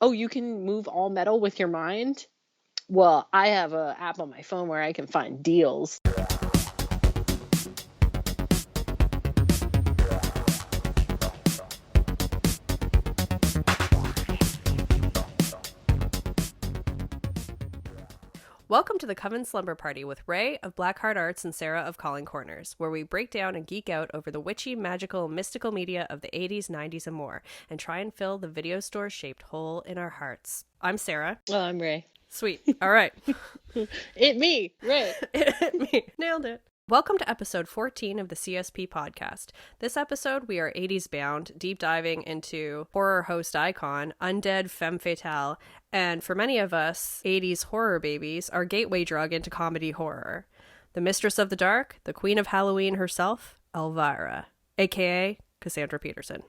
oh, you can move all metal with your mind? Well, I have an app on my phone where I can find deals. Welcome to the Coven Slumber Party with Ray of Blackheart Arts and Sarah of Calling Corners, where we break down and geek out over the witchy, magical, mystical media of the 80s, 90s, and more, and try and fill the video store-shaped hole in our hearts. I'm Sarah. Oh, I'm Ray. Sweet. All right. It me, Ray. It me. Nailed it. Welcome to episode 14 of the CSP podcast. This episode, we are 80s bound, deep diving into horror host icon, undead femme fatale, and for many of us, 80s horror babies, our gateway drug into comedy horror. The mistress of the dark, the queen of Halloween herself, Elvira, aka Cassandra Peterson.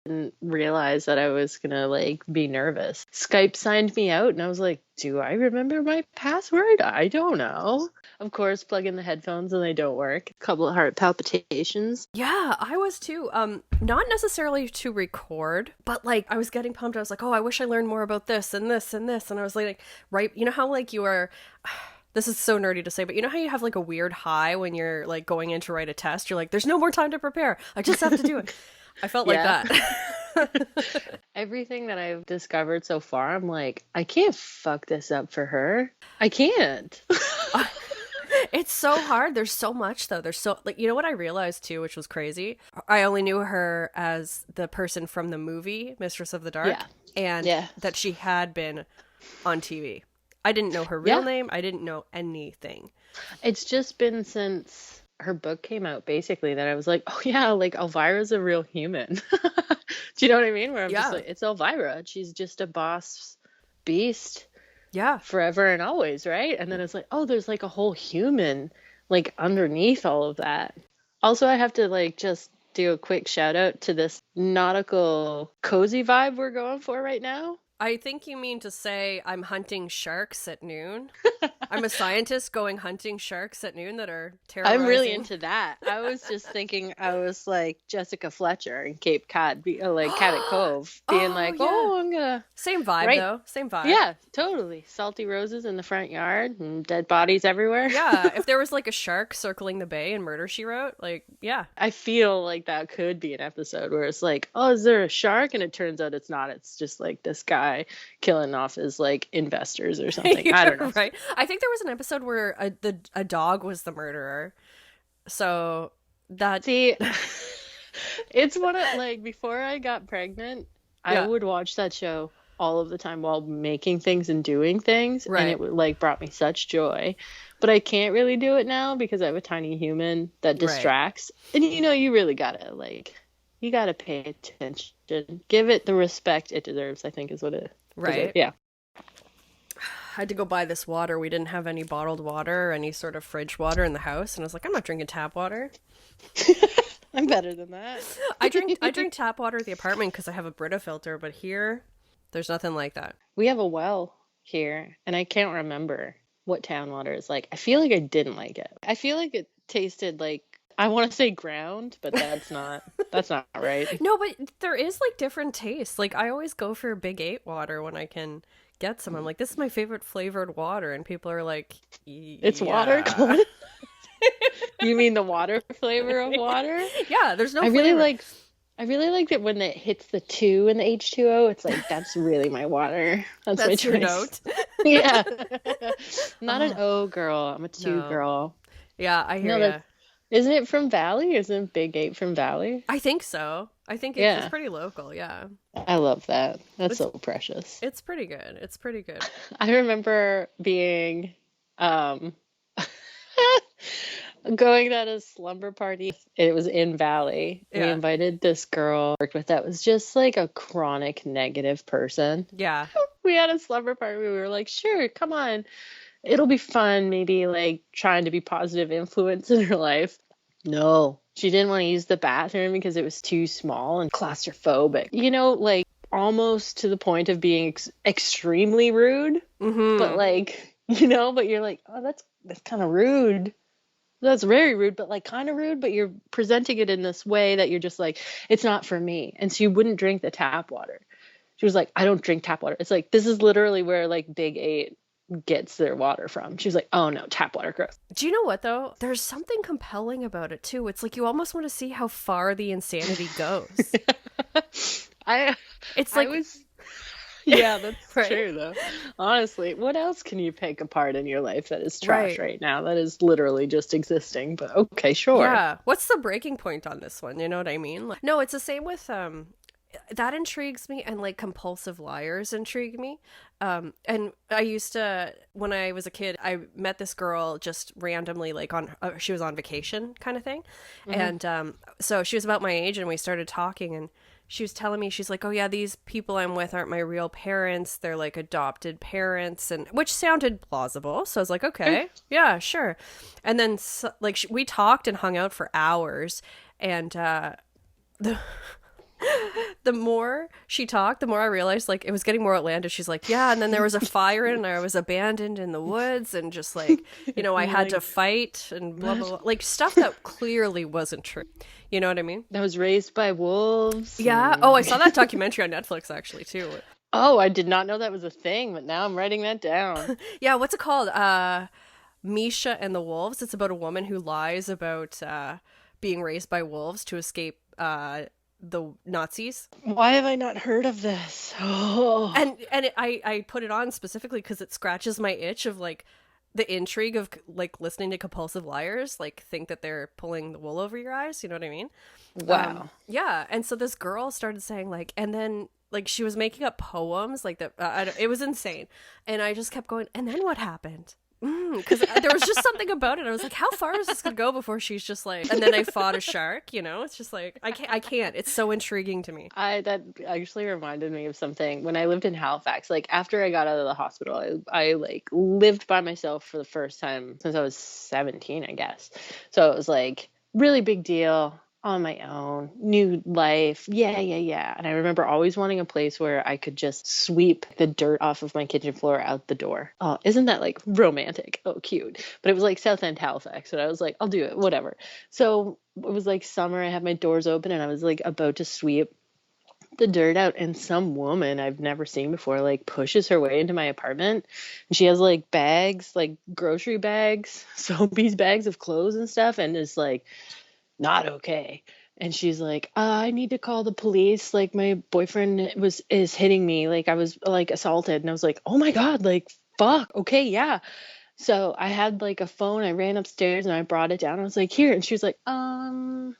Didn't realize that I was gonna be nervous. Skype signed me out and I was like, do I remember my password? I don't know. Of course, plug in the headphones and they don't work. A couple of heart palpitations. Yeah, I was too. Not necessarily to record, but I was getting pumped. I was like, oh, I wish I learned more about this and this and this. And I was like, right, you know how you are, this is so nerdy to say, but you know how you have a weird high when you're going in to write a test? You're like, there's no more time to prepare. I just have to do it. I felt like that. Everything that I've discovered so far, I'm like, I can't fuck this up for her. I can't. It's so hard. There's so much, though. There's so, you know what I realized, too, which was crazy? I only knew her as the person from the movie, Mistress of the Dark, and that she had been on TV. I didn't know her real name. I didn't know anything. It's just been since her book came out, basically, that I was like, oh yeah, Elvira's a real human. Do you know what I mean? Where I'm just like, it's Elvira. She's just a boss beast. Yeah. Forever and always, right? And then it's like, oh, there's a whole human underneath all of that. Also, I have to just do a quick shout out to this nautical cozy vibe we're going for right now. I think you mean to say I'm hunting sharks at noon. I'm a scientist going hunting sharks at noon that are terrorizing. I'm really into that. I was just thinking I was like Jessica Fletcher in Cape Cod, Cabot Cove, being I'm gonna... Same vibe, though. Same vibe. Yeah, totally. Salty roses in the front yard and dead bodies everywhere. Yeah, if there was a shark circling the bay in Murder, She Wrote, yeah. I feel like that could be an episode where it's oh, is there a shark? And it turns out it's not. It's just this guy killing off his investors or something. I don't know. Right. I think there was an episode where a dog was the murderer. So that it's one of before I got pregnant, I would watch that show all of the time while making things and doing things, and it would brought me such joy. But I can't really do it now because I have a tiny human that distracts. And you really gotta you gotta pay attention. Give it the respect it deserves, I think is what it deserves. Yeah. I had to go buy this water. We didn't have any bottled water or any sort of fridge water in the house. And I was like, I'm not drinking tap water. I'm better than that. I drink tap water at the apartment because I have a Brita filter. But here, there's nothing like that. We have a well here. And I can't remember what town water is like. I feel like I didn't like it. I feel like it tasted I want to say ground, but that's not right. No, but there is different tastes. I always go for Big 8 water when I can get some. I'm like, this is my favorite flavored water, and people are like, it's water. You mean the water flavor of water? Yeah, there's no I flavor. I really like that when it hits the 2 in the H2O, it's that's really my water. That's my choice. Your note. Yeah. Not an O girl. I'm a 2 girl. Yeah, I hear you. Isn't it from Valley? Isn't Big 8 from Valley? I think so. I think it's pretty local, yeah. I love that. That's so precious. It's pretty good. It's pretty good. I remember being going at a slumber party. It was in Valley. Yeah. We invited this girl I worked with that was just a chronic negative person. Yeah. We had a slumber party. We were like, sure, come on. It'll be fun, maybe trying to be positive influence in her life. No, she didn't want to use the bathroom because it was too small and claustrophobic. Almost to the point of being extremely rude. Mm-hmm. But but you're oh, that's kind of rude. That's very rude, but kind of rude, but you're presenting it in this way that you're just it's not for me. And so you wouldn't drink the tap water. She was like, I don't drink tap water. It's like, this is literally where like Big 8 gets their water from. She was like, oh no, tap water, gross. Do you know what though? There's something compelling about it too. It's like you almost want to see how far the insanity goes. It's like, yeah, that's right? true though. Honestly, what else can you pick apart in your life that is trash right now? That is literally just existing. But okay, sure. Yeah. What's the breaking point on this one? You know what I mean? Like, no, it's the same with that intrigues me, and like compulsive liars intrigue me. And I used to, when I was a kid, I met this girl just randomly, like on she was on vacation kind of thing. And so she was about my age, and we started talking, and she was telling me, she's like, oh yeah, these people I'm with aren't my real parents, they're like adopted parents, and which sounded plausible. So I was like, okay, yeah, sure. And then like we talked and hung out for hours, and the more she talked, the more I realized like it was getting more outlandish. She's like, yeah, and then there was a fire and I was abandoned in the woods, and just like, you know, I had to fight and blah blah blah, like stuff that clearly wasn't true. You know what I mean? I was raised by wolves. Yeah. Oh, I saw that documentary on Netflix actually too. Oh, I did not know that was a thing, but now I'm writing that down. Yeah, what's it called? Misha and the Wolves. It's about a woman who lies about being raised by wolves to escape the Nazis. Why have I not heard of this? Oh. And I put it on specifically because it scratches my itch of like the intrigue of like listening to compulsive liars, like think that they're pulling the wool over your eyes. You know what I mean? Wow. Yeah. And so this girl started saying like, and then like she was making up poems like that. It was insane. And I just kept going, and then what happened? Because there was just something about it. I was like, how far is this gonna go before she's just like, and then I fought a shark, you know? It's just like, I can't. It's so intriguing to me. That actually reminded me of something when I lived in Halifax. Like after I got out of the hospital, I like lived by myself for the first time since I was 17, I guess. So it was like really big deal. On my own, new life. Yeah. And I remember always wanting a place where I could just sweep the dirt off of my kitchen floor out the door. Oh, isn't that like romantic? Oh, cute. But it was like South End Halifax, and I was like, I'll do it, whatever. So it was like summer, I had my doors open, and I was like about to sweep the dirt out, and some woman I've never seen before like pushes her way into my apartment, and she has like bags, like grocery bags, Sobeys bags of clothes and stuff, and is like, not okay. And she's like, I need to call the police, like my boyfriend is hitting me, like I was like assaulted. And I was like, oh my god, like fuck, okay, yeah. So I had like a phone, I ran upstairs and I brought it down. I was like, here. And she was like, I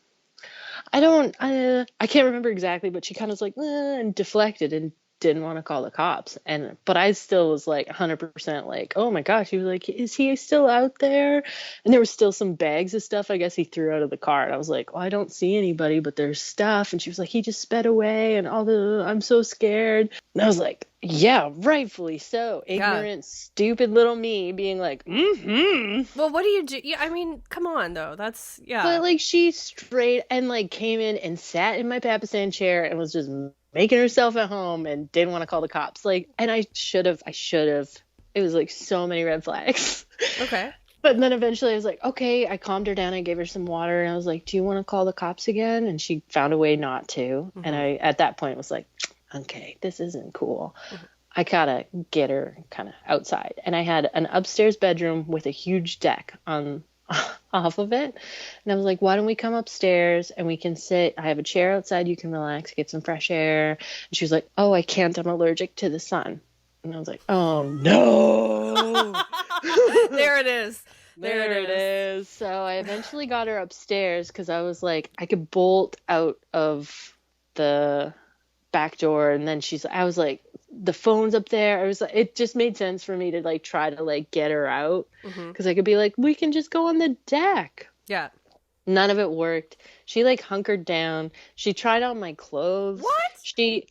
can't remember exactly, but she kind of was like, and deflected and didn't want to call the cops. But I still was like 100% like, oh my gosh. He was like, is he still out there? And there was still some bags of stuff I guess he threw out of the car. And I was like, well, I don't see anybody, but there's stuff. And she was like, he just sped away and I'm so scared. And I was like, yeah, rightfully so. Ignorant, stupid little me being like, Well, what do you do? Yeah, I mean, come on though. That's, yeah. But like she straight and like came in and sat in my Papasan chair and was just making herself at home and didn't want to call the cops. Like, and I should have. It was like so many red flags. Okay. But then eventually I was like, okay, I calmed her down. I gave her some water and I was like, do you want to call the cops again? And she found a way not to. Mm-hmm. And I, at that point, was like, okay, this isn't cool. Mm-hmm. I gotta get her kind of outside. And I had an upstairs bedroom with a huge deck on off of it. And I was like, why don't we come upstairs and we can sit, I have a chair outside, you can relax, get some fresh air. And she was like, oh, I can't, I'm allergic to the sun. And I was like, oh no. There it is. There it is. So I eventually got her upstairs because I was like, I could bolt out of the back door. And then I was like, the phone's up there. I was like, it just made sense for me to like try to like get her out because I could be like, we can just go on the deck. Yeah. None of it worked. She like hunkered down. She tried on my clothes. What? Straight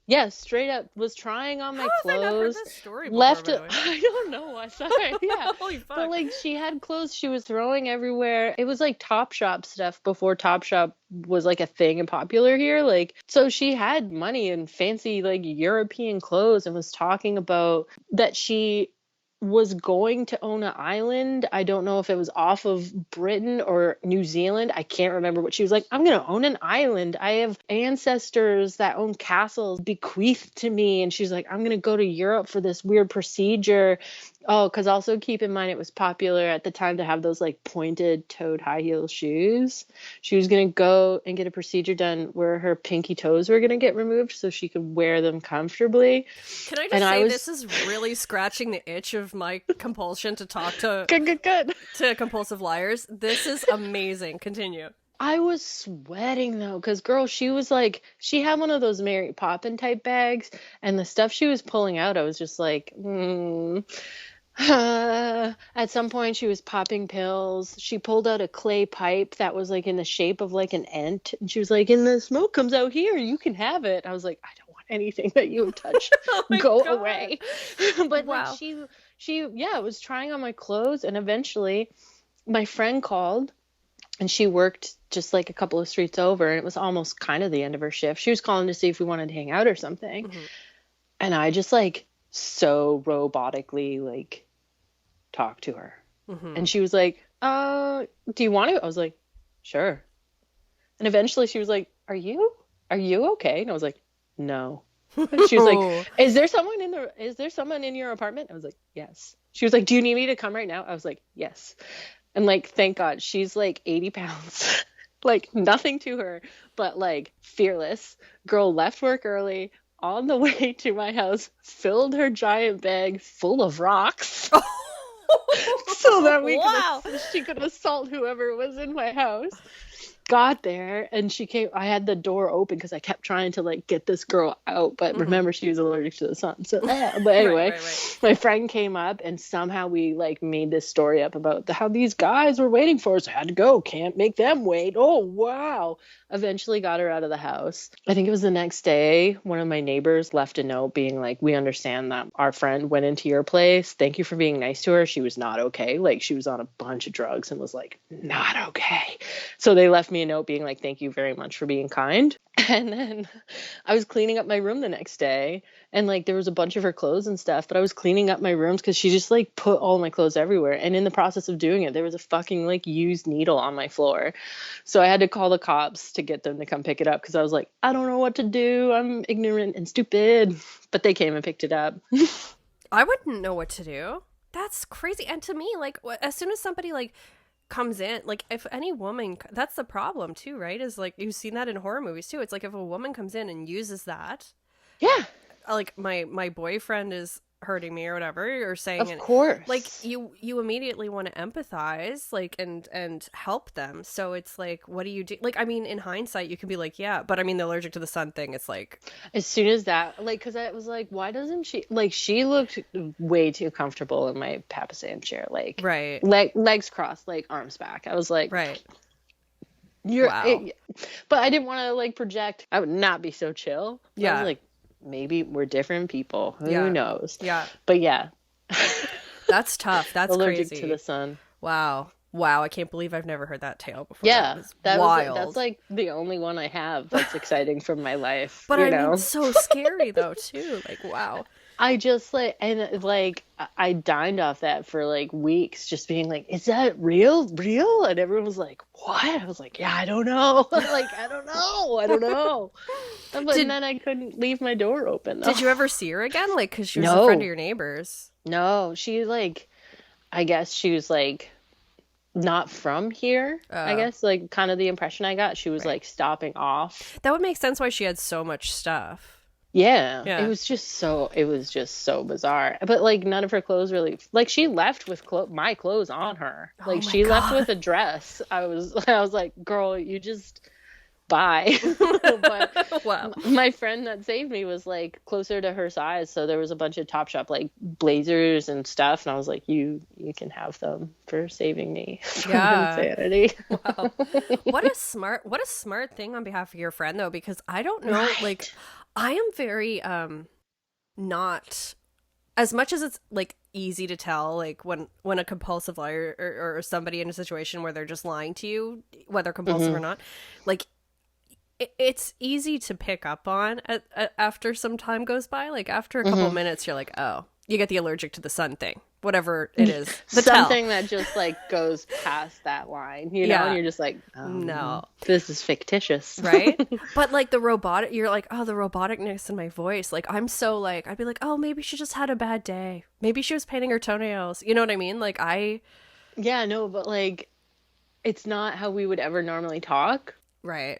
up was trying on my clothes. How have I not heard this story before, left it. I don't know. I'm sorry. Yeah. Holy fuck. But like she had clothes she was throwing everywhere. It was like Topshop stuff before Topshop was like a thing and popular here. Like, so she had money and fancy like European clothes and was talking about that she was going to own an island. I don't know if it was off of Britain or New Zealand. I can't remember what she was like. I'm going to own an island. I have ancestors that own castles bequeathed to me. And she's like, I'm going to go to Europe for this weird procedure. Oh, because also keep in mind it was popular at the time to have those like pointed toed high heel shoes. She was going to go and get a procedure done where her pinky toes were going to get removed so she could wear them comfortably. Can I just say this is really scratching the itch of my compulsion to talk to good to compulsive liars. This is amazing. Continue. I was sweating though, because girl, she was like, she had one of those Mary Poppin type bags, and the stuff she was pulling out, I was just like, At some point she was popping pills. She pulled out a clay pipe that was like in the shape of like an ant, and she was like, and the smoke comes out here, you can have it. I was like, I don't want anything that you have touched. Go away. But wow. like she was trying on my clothes, and eventually my friend called, and she worked just like a couple of streets over, and it was almost kind of the end of her shift. She was calling to see if we wanted to hang out or something. Mm-hmm. And I just like so robotically like talked to her. Mm-hmm. And she was like, do you want to? I was like, sure. And eventually she was like, are you okay? And I was like, no. And she was like, is there someone in your apartment? I was like, yes. She was like, do you need me to come right now? I was like, yes. And like, thank God, she's like 80 pounds, like nothing to her, but like fearless. Girl left work early, on the way to my house, filled her giant bag full of rocks so that she could assault whoever was in my house. Got there, and she came. I had the door open because I kept trying to like get this girl out, but remember, she was allergic to the sun. So, but anyway, right. My friend came up, and somehow we like made this story up about how these guys were waiting for us. I had to go. Can't make them wait. Oh wow! Eventually, got her out of the house. I think it was the next day. One of my neighbors left a note being like, "We understand that our friend went into your place. Thank you for being nice to her. She was not okay. Like she was on a bunch of drugs and was like not okay." So they left me a note being like, thank you very much for being kind. And then I was cleaning up my room the next day, and like there was a bunch of her clothes and stuff, but I was cleaning up my rooms because she just like put all my clothes everywhere. And in the process of doing it, there was a fucking like used needle on my floor. So I had to call the cops to get them to come pick it up because I was like, I don't know what to do. I'm ignorant and stupid. But they came and picked it up. I wouldn't know what to do. That's crazy. And to me, like as soon as somebody like comes in, like if any woman, that's the problem too, right? Is like you've seen that in horror movies too. It's like if a woman comes in and uses that, like my boyfriend is hurting me or whatever you're saying, of course, like you immediately want to empathize, like and help them. So it's like, what do you do? Like, I mean, in hindsight you can be like, yeah, but I mean the allergic to the sun thing, it's like as soon as that, like, because I was like, why doesn't she, like, she looked way too comfortable in my papasan chair, like right, legs crossed, like arms back. I was like, right, but I didn't want to like project. I would not be so chill. I was like, maybe we're different people. Who knows? Yeah. But yeah. That's tough. That's allergic crazy. to the sun. Wow. I can't believe I've never heard that tale before. Yeah. That's wild. That's like the only one I have that's exciting from my life. But I mean, so scary though too. Like, wow. I just like, and like, I dined off that for like weeks, just being like, is that real? And everyone was like, what? I was like, yeah, I don't know. Like, I don't know. But then I couldn't leave my door open. Though. Did you ever see her again? Like, because she was a friend of your neighbor's. No, she like, I guess she was like, not from here. I guess like kind of the impression I got. She was like stopping off. That would make sense why she had so much stuff. Yeah, it was just so bizarre. But like none of her clothes really, like she left with my clothes on her. Like she left with a dress. I was like, girl, you just bye. But wow. My friend that saved me was like closer to her size, so there was a bunch of Topshop like blazers and stuff, and I was like, you can have them for saving me from insanity. Wow. What a smart thing on behalf of your friend though, because I don't know, like I am very not, as much as it's like easy to tell like when a compulsive liar or somebody in a situation where they're just lying to you, whether compulsive or not, like it's easy to pick up on after some time goes by. Like after a couple minutes you're like, oh, you get the allergic to the sun thing. whatever it is. Something that just like goes past that line, you know, and you're just like, oh, no, this is fictitious. Right? But like the you're like, oh, the roboticness in my voice. Like I'm so like, I'd be like, oh, maybe she just had a bad day. Maybe she was painting her toenails. You know what I mean? Like Yeah, no, but like, it's not how we would ever normally talk. Right.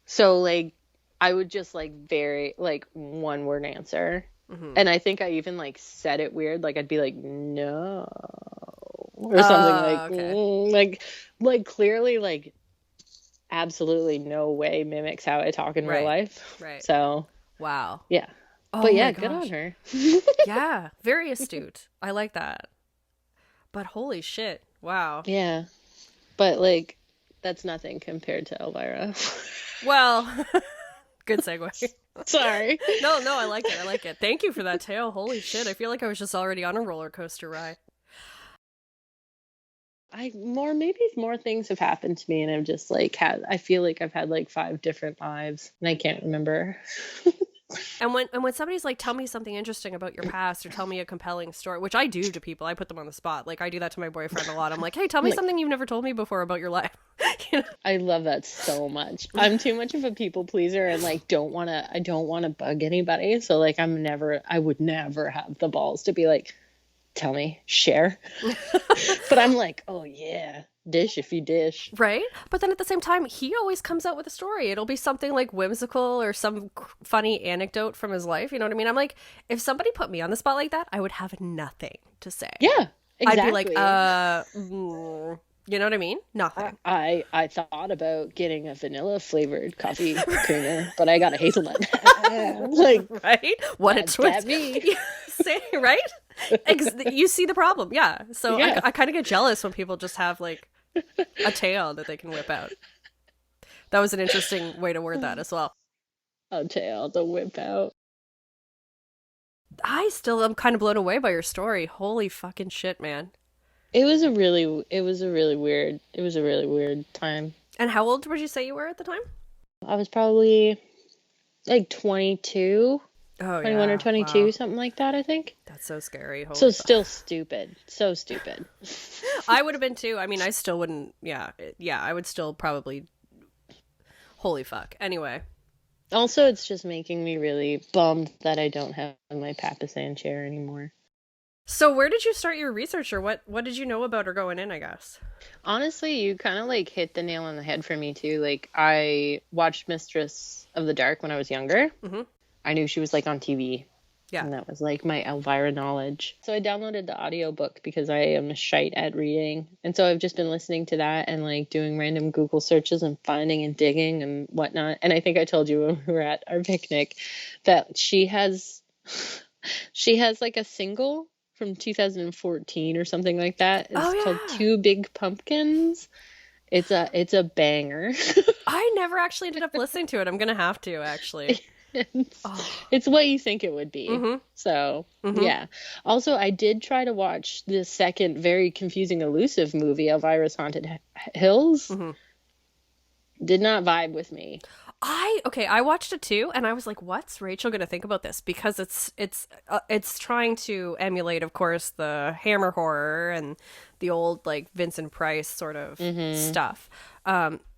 So like, I would just like very like one word answer. And I think I even like said it weird. Like I'd be like, no, or something like, okay. like clearly like absolutely no way mimics how I talk in real life. Right. So wow. Yeah. Oh, but yeah, my good on gosh. her. Yeah. Very astute. I like that. But holy shit. Wow. Yeah. But like, that's nothing compared to Elvira. Well, good segue. Sorry. No, I like it. I like it. Thank you for that tale. Holy shit. I feel like I was just already on a roller coaster ride. Maybe more things have happened to me, and I've just like I feel like I've had like 5 different lives, and I can't remember. And when somebody's like, tell me something interesting about your past or tell me a compelling story, which I do to people, I put them on the spot. Like I do that to my boyfriend a lot. I'm like, hey, tell me something you've never told me before about your life. You know? I love that so much. I'm too much of a people pleaser and like I don't want to bug anybody. So like I would never have the balls to be like, tell me, share. But I'm like, oh yeah, dish if you dish. Right? But then at the same time, he always comes out with a story. It'll be something like whimsical or some funny anecdote from his life. You know what I mean? I'm like, if somebody put me on the spot like that, I would have nothing to say. Yeah, exactly. I'd be like, you know what I mean? Nothing. I thought about getting a vanilla flavored coffee creamer, but I got a hazelnut. Like, right? What a twist. Me. Yeah, say, right? You see the problem. Yeah. So yeah. I kind of get jealous when people just have like a tale that they can whip out. That was an interesting way to word that as well. A tale to whip out. I still am kind of blown away by your story. Holy fucking shit, man. It was a really weird time. And how old would you say you were at the time? I was probably like 22. 21 or 22, wow. Something like that, I think. That's so scary. Holy so fuck. Still stupid. So stupid. I would have been too. I mean, I still wouldn't. Yeah, I would still probably. Holy fuck. Anyway. Also, it's just making me really bummed that I don't have my Papasan chair anymore. So where did you start your research, or what did you know about her going in, I guess? Honestly, you kind of like hit the nail on the head for me too. Like I watched Mistress of the Dark when I was younger. Mm-hmm. I knew she was like on TV. Yeah. And that was like my Elvira knowledge. So I downloaded the audiobook because I am a shite at reading. And so I've just been listening to that and like doing random Google searches and finding and digging and whatnot. And I think I told you when we were at our picnic that she has like a single from 2014 or something like that. It's called Two Big Pumpkins. It's a banger. I never actually ended up listening to it. I'm gonna have to actually. It's what you think it would be. Mm-hmm. So yeah. Also, I did try to watch the second very confusing, elusive movie, Elvira's Haunted Hills. Mm-hmm. Did not vibe with me. I watched it too, and I was like, "What's Rachel gonna think about this?" Because it's trying to emulate, of course, the Hammer horror and the old like Vincent Price sort of stuff,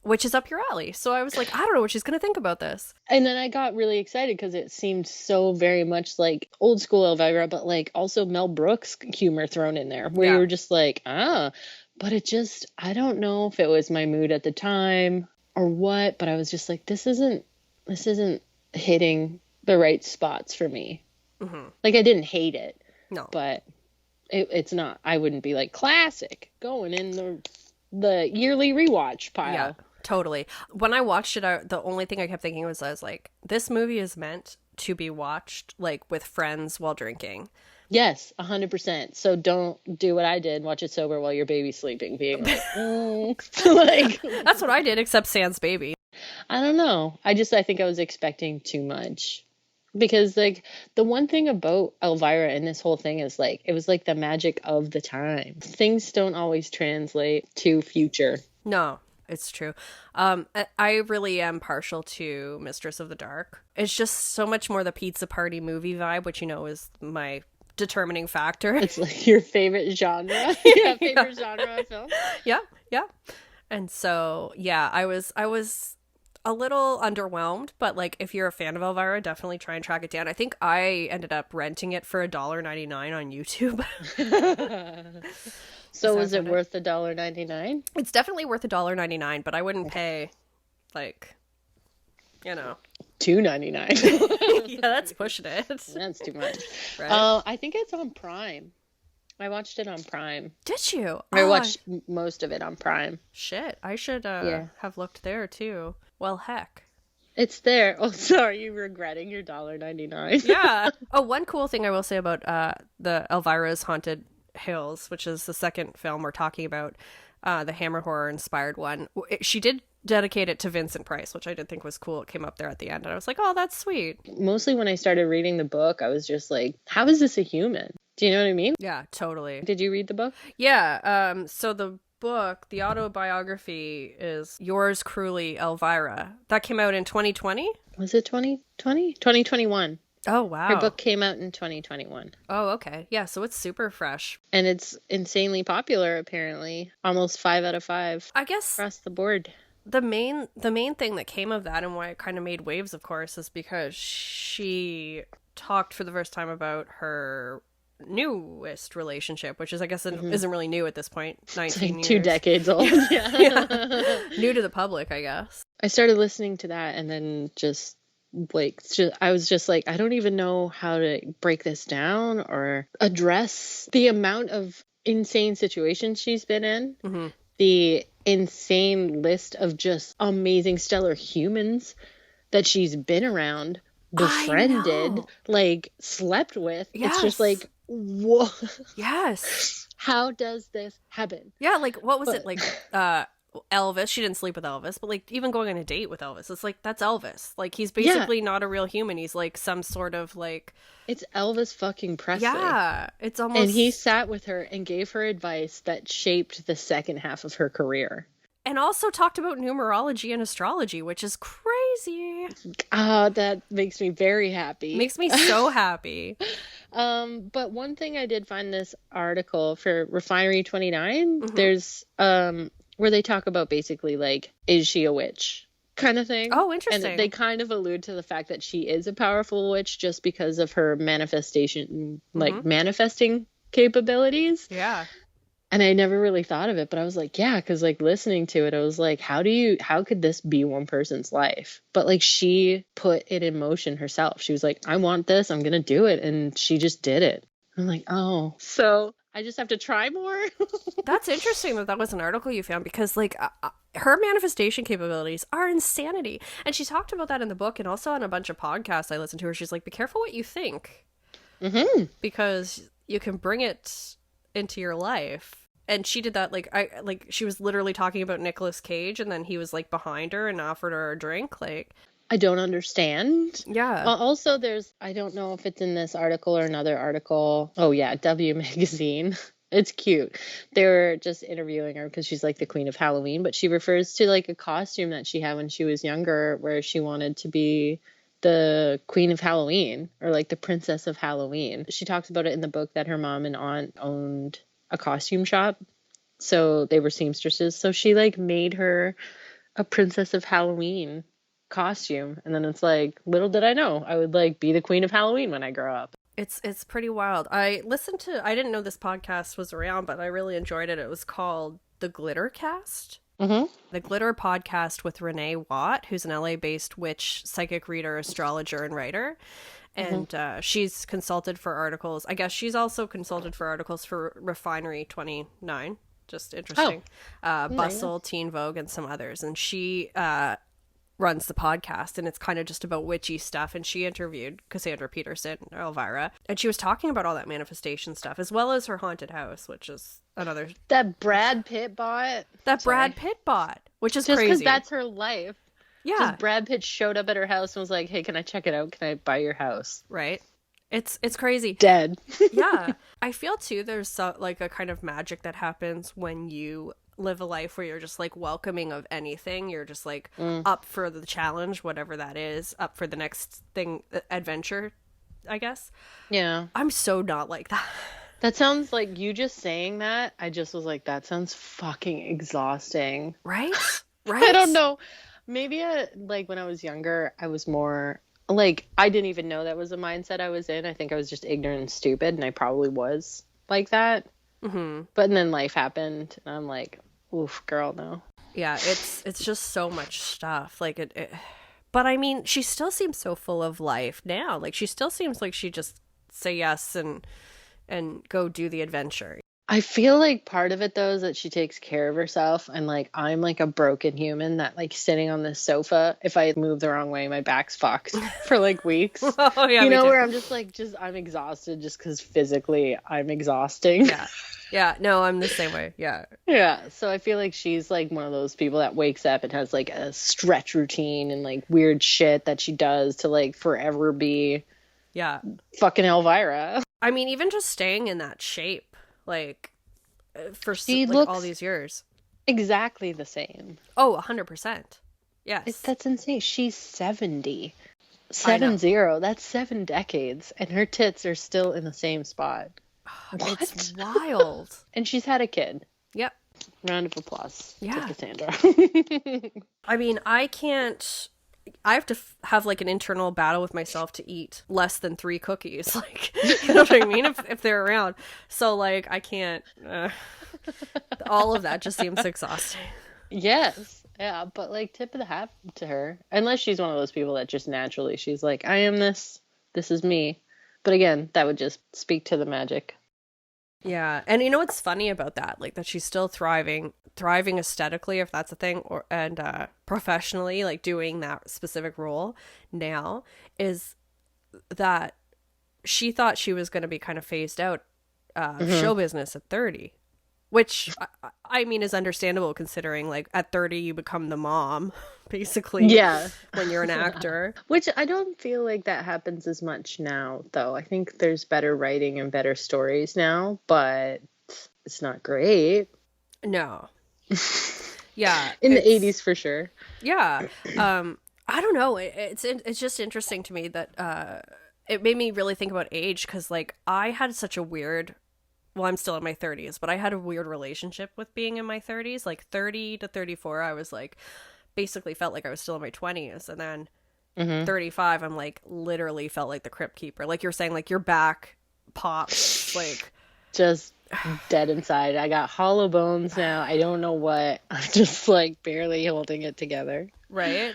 which is up your alley. So I was like, I don't know what she's gonna think about this. And then I got really excited because it seemed so very much like old school Elvira, but like also Mel Brooks humor thrown in there, where you were just like, but it just, I don't know if it was my mood at the time or what, but I was just like, this isn't hitting the right spots for me. Mm-hmm. Like I didn't hate it, no, but it's not. I wouldn't be like classic going in the yearly rewatch pile. Yeah, totally. When I watched it, the only thing I kept thinking was, I was like, this movie is meant to be watched like with friends while drinking. Yes, 100%. So don't do what I did. Watch it sober while your baby's sleeping, being like, like that's what I did, except Sans baby. I don't know. I think I was expecting too much. Because like the one thing about Elvira in this whole thing is like it was like the magic of the time. Things don't always translate to future. No, it's true. I really am partial to Mistress of the Dark. It's just so much more the pizza party movie vibe, which you know is my determining factor. It's like your favorite genre. Yeah, favorite genre of film. Yeah. And so, yeah, I was a little underwhelmed, but like if you're a fan of Elvira, definitely try and track it down. I think I ended up renting it for $1.99 on YouTube. So was it worth $1.99? It's definitely worth $1.99, but I wouldn't pay like, you know, $2.99. Yeah, that's pushing it. That's too much. Right? I think it's on Prime. I watched it on Prime. Did you? I watched most of it on Prime. Shit, I should have looked there too. Well, heck. It's there. Oh, so are you regretting your $1.99? Yeah. Oh, one cool thing I will say about the Elvira's Haunted Hills, which is the second film we're talking about, the Hammer horror inspired one. She did dedicate it to Vincent Price, which I did think was cool. It came up there at the end, and I was like, oh, that's sweet. Mostly when I started reading the book, I was just like, how is this a human? Do you know what I mean? Yeah, totally. Did you read the book? Yeah. So the book, the autobiography, is Yours Cruelly, Elvira. That came out in 2020? Was it 2020? 2021. Oh, wow. Her book came out in 2021. Oh, okay. Yeah, so it's super fresh. And it's insanely popular, apparently. Almost 5 out of 5. I guess across the board. The main thing that came of that, and why it kind of made waves, of course, is because she talked for the first time about her newest relationship, which is, I guess, isn't really new at this point. 19 years. 2 decades old. Yeah. New to the public, I guess. I started listening to that, and then I was just like, I don't even know how to break this down or address the amount of insane situations she's been in. Mm-hmm. The insane list of just amazing, stellar humans that she's been around, befriended, like slept with. Yes. It's just like, whoa. Yes. How does this happen? Yeah, like what was it like? Elvis. She didn't sleep with Elvis, but like even going on a date with Elvis, it's like that's Elvis. Like he's basically not a real human. He's like some sort of like. It's Elvis fucking Presley. Yeah, it's almost. And he sat with her and gave her advice that shaped the second half of her career. And also talked about numerology and astrology, which is crazy. That makes me very happy. Makes me so happy. But one thing I did find this article for Refinery 29, mm-hmm. there's where they talk about basically like, is she a witch kind of thing? Oh, interesting. And they kind of allude to the fact that she is a powerful witch just because of her manifestation, like mm-hmm. manifesting capabilities. Yeah. And I never really thought of it, but I was like, yeah, because like listening to it, I was like, how could this be one person's life? But like she put it in motion herself. She was like, I want this, I'm going to do it. And she just did it. I'm like, oh, so I just have to try more. That's interesting that was an article you found, because like her manifestation capabilities are insanity. And she talked about that in the book and also on a bunch of podcasts I listened to her. She's like, be careful what you think, mm-hmm. because you can bring it into your life. And she did that she was literally talking about Nicolas Cage, and then he was like behind her and offered her a drink. Like, I don't understand. Yeah. Well, also I don't know if it's in this article or another article. Oh yeah, W Magazine. It's cute. They were just interviewing her because she's like the queen of Halloween, but she refers to like a costume that she had when she was younger where she wanted to be the queen of Halloween, or like the princess of Halloween. She talks about it in the book that her mom and aunt owned a costume shop, so they were seamstresses. So she like made her a princess of Halloween costume, and then it's like, little did I know I would like be the queen of Halloween when I grow up. It's pretty wild. I didn't know this podcast was around, but I really enjoyed it. It was called The Glitter Cast. Mm-hmm. The Glitter Podcast with Renee Watt, who's an LA-based witch, psychic reader, astrologer, and writer. And she's consulted for articles. I guess she's also consulted for articles for Refinery 29. Just interesting. Bustle, Teen Vogue, and some others. And she runs the podcast, and it's kind of just about witchy stuff. And she interviewed Cassandra Peterson, Elvira, and she was talking about all that manifestation stuff, as well as her haunted house, which is another... That Brad Pitt bought? Brad Pitt bought, which is just crazy. Just because that's her life. Yeah. Just Brad Pitt showed up at her house and was like, hey, can I check it out? Can I buy your house? Right. It's crazy. Dead. Yeah. I feel, too, there's like a kind of magic that happens when you live a life where you're just like welcoming of anything. You're just like up for the challenge, whatever that is, up for the next thing, adventure. I guess. Yeah. I'm so not like that. That sounds like you just saying that. I just was like, that sounds fucking exhausting. Right? I don't know. Maybe like when I was younger, I was more like, I didn't even know that was a mindset I was in. I think I was just ignorant and stupid, and I probably was like that. Mm-hmm. But then life happened, and I'm like, oof, girl, no. Yeah, it's just so much stuff. Like it, but I mean, she still seems so full of life now. Like she still seems like she just say yes and go do the adventure. I feel like part of it though is that she takes care of herself, and like I'm like a broken human that like sitting on this sofa, if I move the wrong way, my back's fucked for like weeks. Oh yeah, you know, too. where I'm just I'm exhausted just because physically I'm exhausting. Yeah, no, I'm the same way. Yeah, so I feel like she's like one of those people that wakes up and has like a stretch routine and like weird shit that she does to like forever be fucking Elvira. I mean, even just staying in that shape. Like, for she like looks all these years. Exactly the same. Oh, 100%. Yes. That's insane. She's 70. 70. That's 7 decades. And her tits are still in the same spot. What? It's wild. And she's had a kid. Yep. Round of applause to Cassandra. I mean, I have to have like an internal battle with myself to eat less than 3 cookies. Like, you know what I mean? If they're around. So like, I can't, all of that just seems exhausting. Yes. Yeah. But like tip of the hat to her, unless she's one of those people that just naturally, she's like, I am this is me. But again, that would just speak to the magic. Yeah. And you know what's funny about that? Like that she's still thriving aesthetically, if that's a thing, and professionally, like doing that specific role now, is that she thought she was going to be kind of phased out show business at 30, which I mean is understandable considering like at 30 you become the mom basically when you're an actor. Which I don't feel like that happens as much now though. I think there's better writing and better stories now, but it's not great. No. Yeah. In the 80s for sure. Yeah. I don't know. It's just interesting to me that it made me really think about age, because like I had such a weird, well, I'm still in my 30s, but I had a weird relationship with being in my 30s. Like 30 to 34, I was like, basically felt like I was still in my 20s. And then 35, I'm like, literally felt like the Crypt Keeper. Like you're saying, like your back pops, like just dead inside. I got hollow bones now. I don't know what. I'm just like barely holding it together. Right?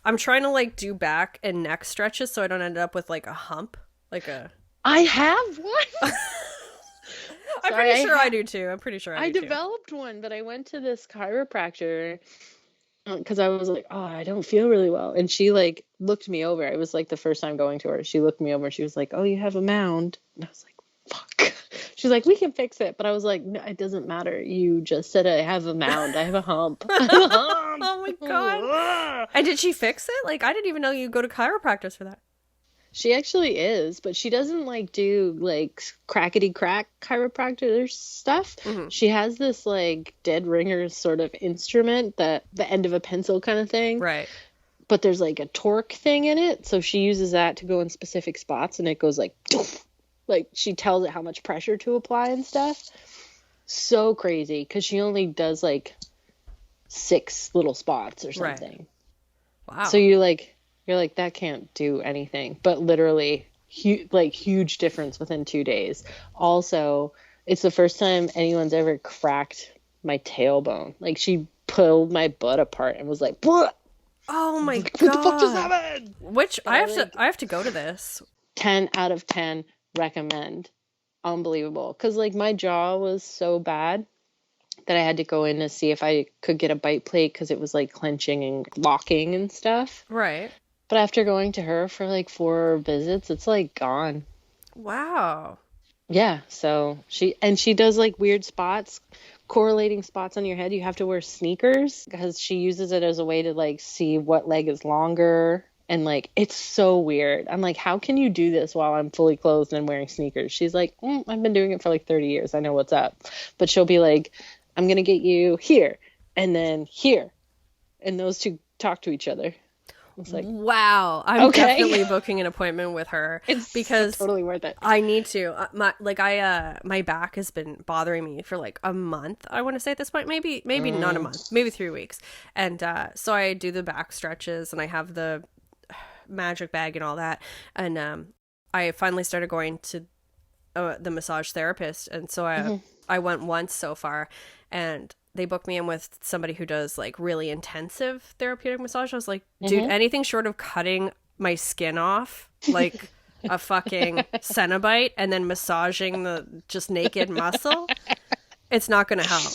I'm trying to like do back and neck stretches so I don't end up with like a hump. I have one. I'm pretty sure I do too. I'm pretty sure I do too. I developed one, but I went to this chiropractor because I was like, oh, I don't feel really well. And she like looked me over. It was like the first time going to her. She looked me over and she was like, oh, you have a mound. And I was like, fuck. She's like, we can fix it. But I was like, no, it doesn't matter. You just said I have a mound. I have a hump. I have a hump. Oh my God. And did she fix it? Like, I didn't even know you go to chiropractors for that. She actually is, but she doesn't like do like crackety crack chiropractor stuff. Mm-hmm. She has this like dead ringers sort of instrument, that the end of a pencil kind of thing. Right. But there's like a torque thing in it. So she uses that to go in specific spots and it goes like, doof. Like she tells it how much pressure to apply and stuff. So crazy. Cause she only does like 6 little spots or something. Right. Wow. So you're like, that can't do anything, but literally huge difference within 2 days. Also, it's the first time anyone's ever cracked my tailbone. Like she pulled my butt apart and was like, what? Oh my God. What the fuck just happened? Which I have to go to this. 10 out of 10 recommend. Unbelievable. Cause like my jaw was so bad that I had to go in to see if I could get a bite plate, cause it was like clenching and locking and stuff. Right. But after going to her for like 4 visits, it's like gone. Wow. Yeah. So she does like weird spots, correlating spots on your head. You have to wear sneakers because she uses it as a way to like see what leg is longer. And like, it's so weird. I'm like, how can you do this while I'm fully clothed and wearing sneakers? She's like, I've been doing it for like 30 years. I know what's up. But she'll be like, I'm going to get you here and then here. And those two talk to each other. was like, wow, I'm okay. definitely booking an appointment with her. It's because totally worth it. I need to. My back has been bothering me for like a month. I want to say at this point, maybe not a month, maybe 3 weeks. And so I do the back stretches, and I have the magic bag and all that. And I finally started going to the massage therapist, and so I went once so far, and they booked me in with somebody who does like really intensive therapeutic massage. I was like, dude, anything short of cutting my skin off, like a fucking Cenobite, and then massaging the just naked muscle, it's not gonna help.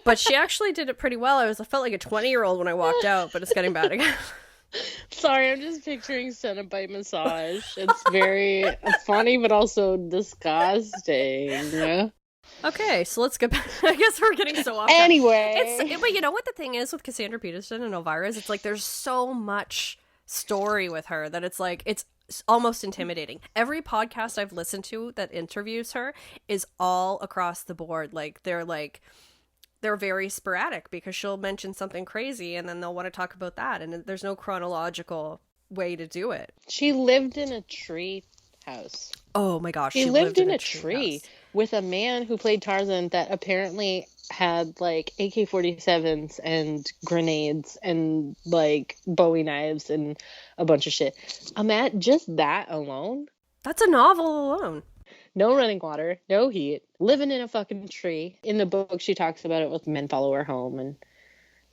But she actually did it pretty well. I felt like a 20-year-old when I walked out, but it's getting bad again. Sorry, I'm just picturing Cenobite massage. It's very funny, but also disgusting. Okay, so let's get back. I guess we're getting so off. Anyway. But you know what the thing is with Cassandra Peterson and Elvira is, it's like there's so much story with her that it's like, it's almost intimidating. Every podcast I've listened to that interviews her is all across the board. They're very sporadic because she'll mention something crazy and then they'll want to talk about that. And there's no chronological way to do it. She lived in a tree house. Oh my gosh. She lived in a tree with a man who played Tarzan that apparently had like AK-47s and grenades and like Bowie knives and a bunch of shit. Just that alone. That's a novel alone. No running water, no heat, living in a fucking tree. In the book, she talks about it with men follow her home, and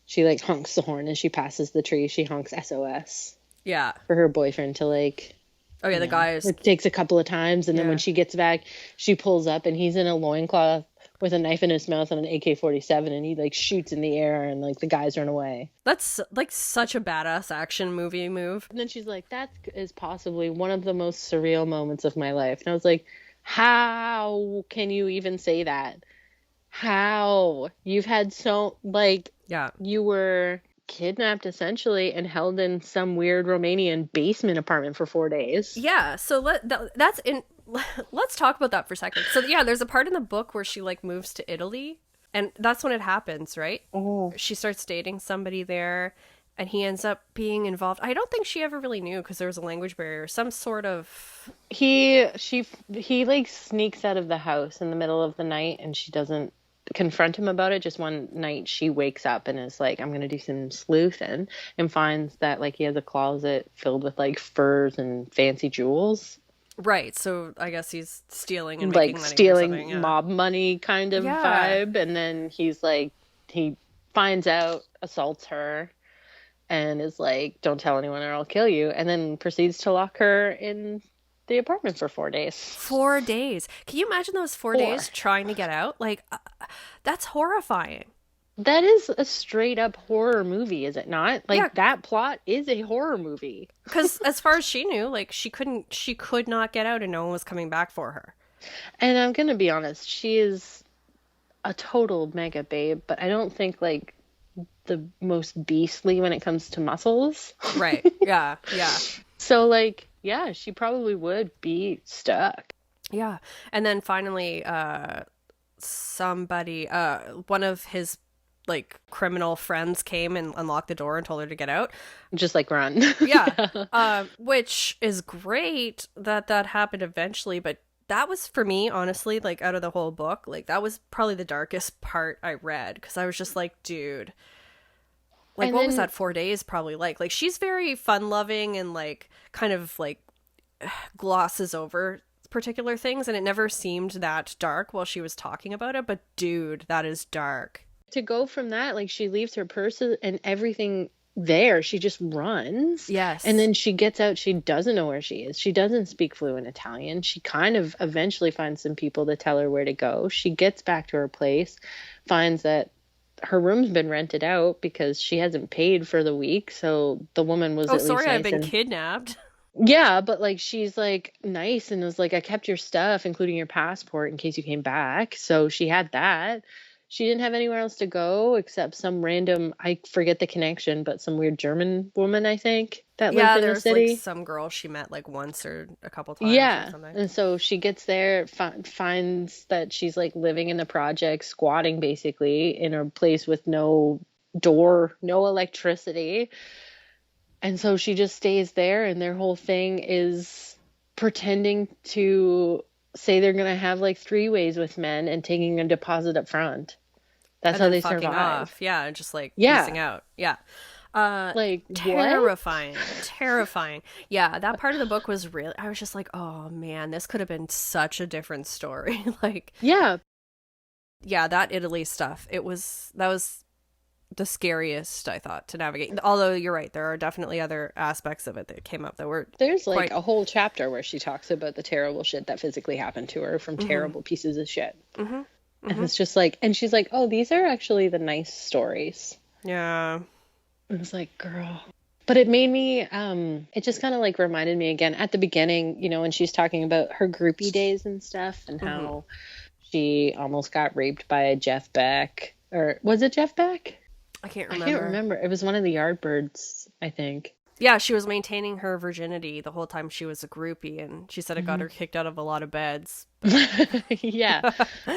she like honks the horn as she passes the tree. She honks SOS. Yeah. For her boyfriend to like. Oh yeah, the guy is. It takes a couple of times, and then when she gets back, she pulls up, and he's in a loincloth with a knife in his mouth and an AK-47, and he like shoots in the air, and like the guys run away. That's like such a badass action movie move. And then she's like, "That is possibly one of the most surreal moments of my life." And I was like, how can you even say that? How? You've had you were kidnapped essentially and held in some weird Romanian basement apartment for 4 days. Yeah, so let's talk about that for a second. So yeah, there's a part in the book where she like moves to Italy, and that's when it happens, right? Oh. She starts dating somebody there, and he ends up being involved. I don't think she ever really knew because there was a language barrier, some sort of. He like sneaks out of the house in the middle of the night, and she doesn't confront him about it. Just one night she wakes up and is like, I'm gonna do some sleuthing, and finds that like he has a closet filled with like furs and fancy jewels. Right, so I guess he's stealing and like making money stealing mob money kind of vibe, and then he's like, he finds out, assaults her, and is like, don't tell anyone or I'll kill you, and then proceeds to lock her in the apartment for 4 days. 4 days. Can you imagine those 4 days trying to get out? Like, that's horrifying. That is a straight up horror movie, is it not? Like, that plot is a horror movie. Because as far as she knew, like, she could not get out and no one was coming back for her. And I'm going to be honest, she is a total mega babe, but I don't think, like, the most beastly when it comes to muscles. Right. Yeah. Yeah. So, like, yeah, she probably would be stuck. Yeah. And then finally, somebody, one of his like criminal friends came and unlocked the door and told her to get out. Just like run. Yeah. Which is great that happened eventually, but that was, for me, honestly, like out of the whole book, like that was probably the darkest part I read, because I was just like, dude, like what was that 4 days probably like? Like, she's very fun loving and like kind of like glosses over particular things, and it never seemed that dark while she was talking about it, but dude, that is dark. To go from that, like, she leaves her purse and everything there. She just runs. Yes. And then she gets out. She doesn't know where she is. She doesn't speak fluent Italian. She kind of eventually finds some people to tell her where to go. She gets back to her place, finds that her room's been rented out because she hasn't paid for the week. So the woman was at least nice. I've been kidnapped. Yeah, but like, she's like nice and was like, I kept your stuff, including your passport, in case you came back. So she had that. She didn't have anywhere else to go except some random, I forget the connection, but some weird German woman, I think, that lived in the city. Like some girl she met like once or a couple times. Yeah. Or something. And so she gets there, finds that she's like living in the project, squatting basically in a place with no door, no electricity. And so she just stays there, and their whole thing is pretending to say they're going to have like three-ways with men and taking a deposit up front. That's And how then they fucking survive. off. Yeah, and just like Yeah. peacing out. Yeah. Like, what? Terrifying. Terrifying. Yeah, that part of the book was really, I was just like, oh man, this could have been such a different story. Like, Yeah. yeah, that Italy stuff, that was the scariest, I thought, to navigate. Although you're right, there are definitely other aspects of it that came up that were There's like quite... a whole chapter where she talks about the terrible shit that physically happened to her from terrible pieces of shit. And it's just like, and she's like, oh, these are actually the nice stories. Yeah. I was like, girl. But it made me, it just kind of like reminded me again at the beginning, you know, when she's talking about her groupie days and stuff and how she almost got raped by Jeff Beck. Or was it Jeff Beck? I can't I remember. can't remember. It was one of the Yardbirds, I think. Yeah, she was maintaining her virginity the whole time she was a groupie, and she said it got her kicked out of a lot of beds. Yeah.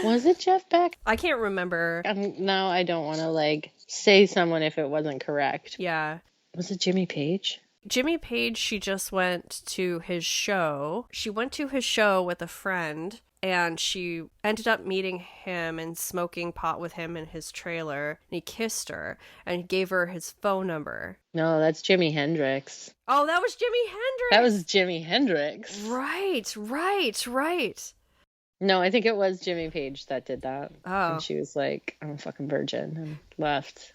Was it Jeff Beck? I can't remember. No, I don't want to like say someone if it wasn't correct. Yeah. Was it Jimmy Page? Jimmy Page, she just went to his show. She went to his show with a friend, and she ended up meeting him and smoking pot with him in his trailer. And he kissed her and gave her his phone number. No, that's Jimi Hendrix. Oh, that was Jimi Hendrix. That was Jimi Hendrix. Right. No, I think it was Jimmy Page that did that. Oh. And she was like, I'm a fucking virgin, and left.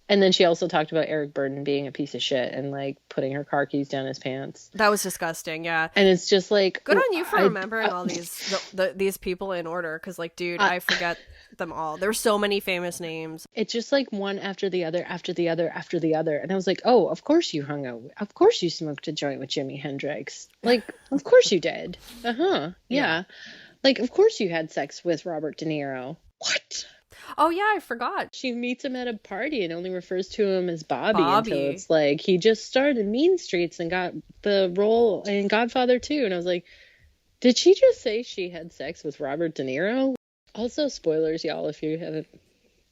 And then she also talked about Eric Burden being a piece of shit and like putting her car keys down his pants. That was disgusting, yeah. And it's just like, good on you for remembering all these people in order, because like, dude, I forget them all. There's so many famous names. It's just like one after the other, after the other, after the other. And I was like, oh, of course you hung out. Of course you smoked a joint with Jimi Hendrix. Like, of course you did. Yeah. Like, of course you had sex with Robert De Niro. What? Oh, yeah, I forgot. She meets him at a party and only refers to him as Bobby. Until it's like, he just starred in Mean Streets and got the role in Godfather 2. And I was like, did she just say she had sex with Robert De Niro? Also, spoilers, y'all, if you haven't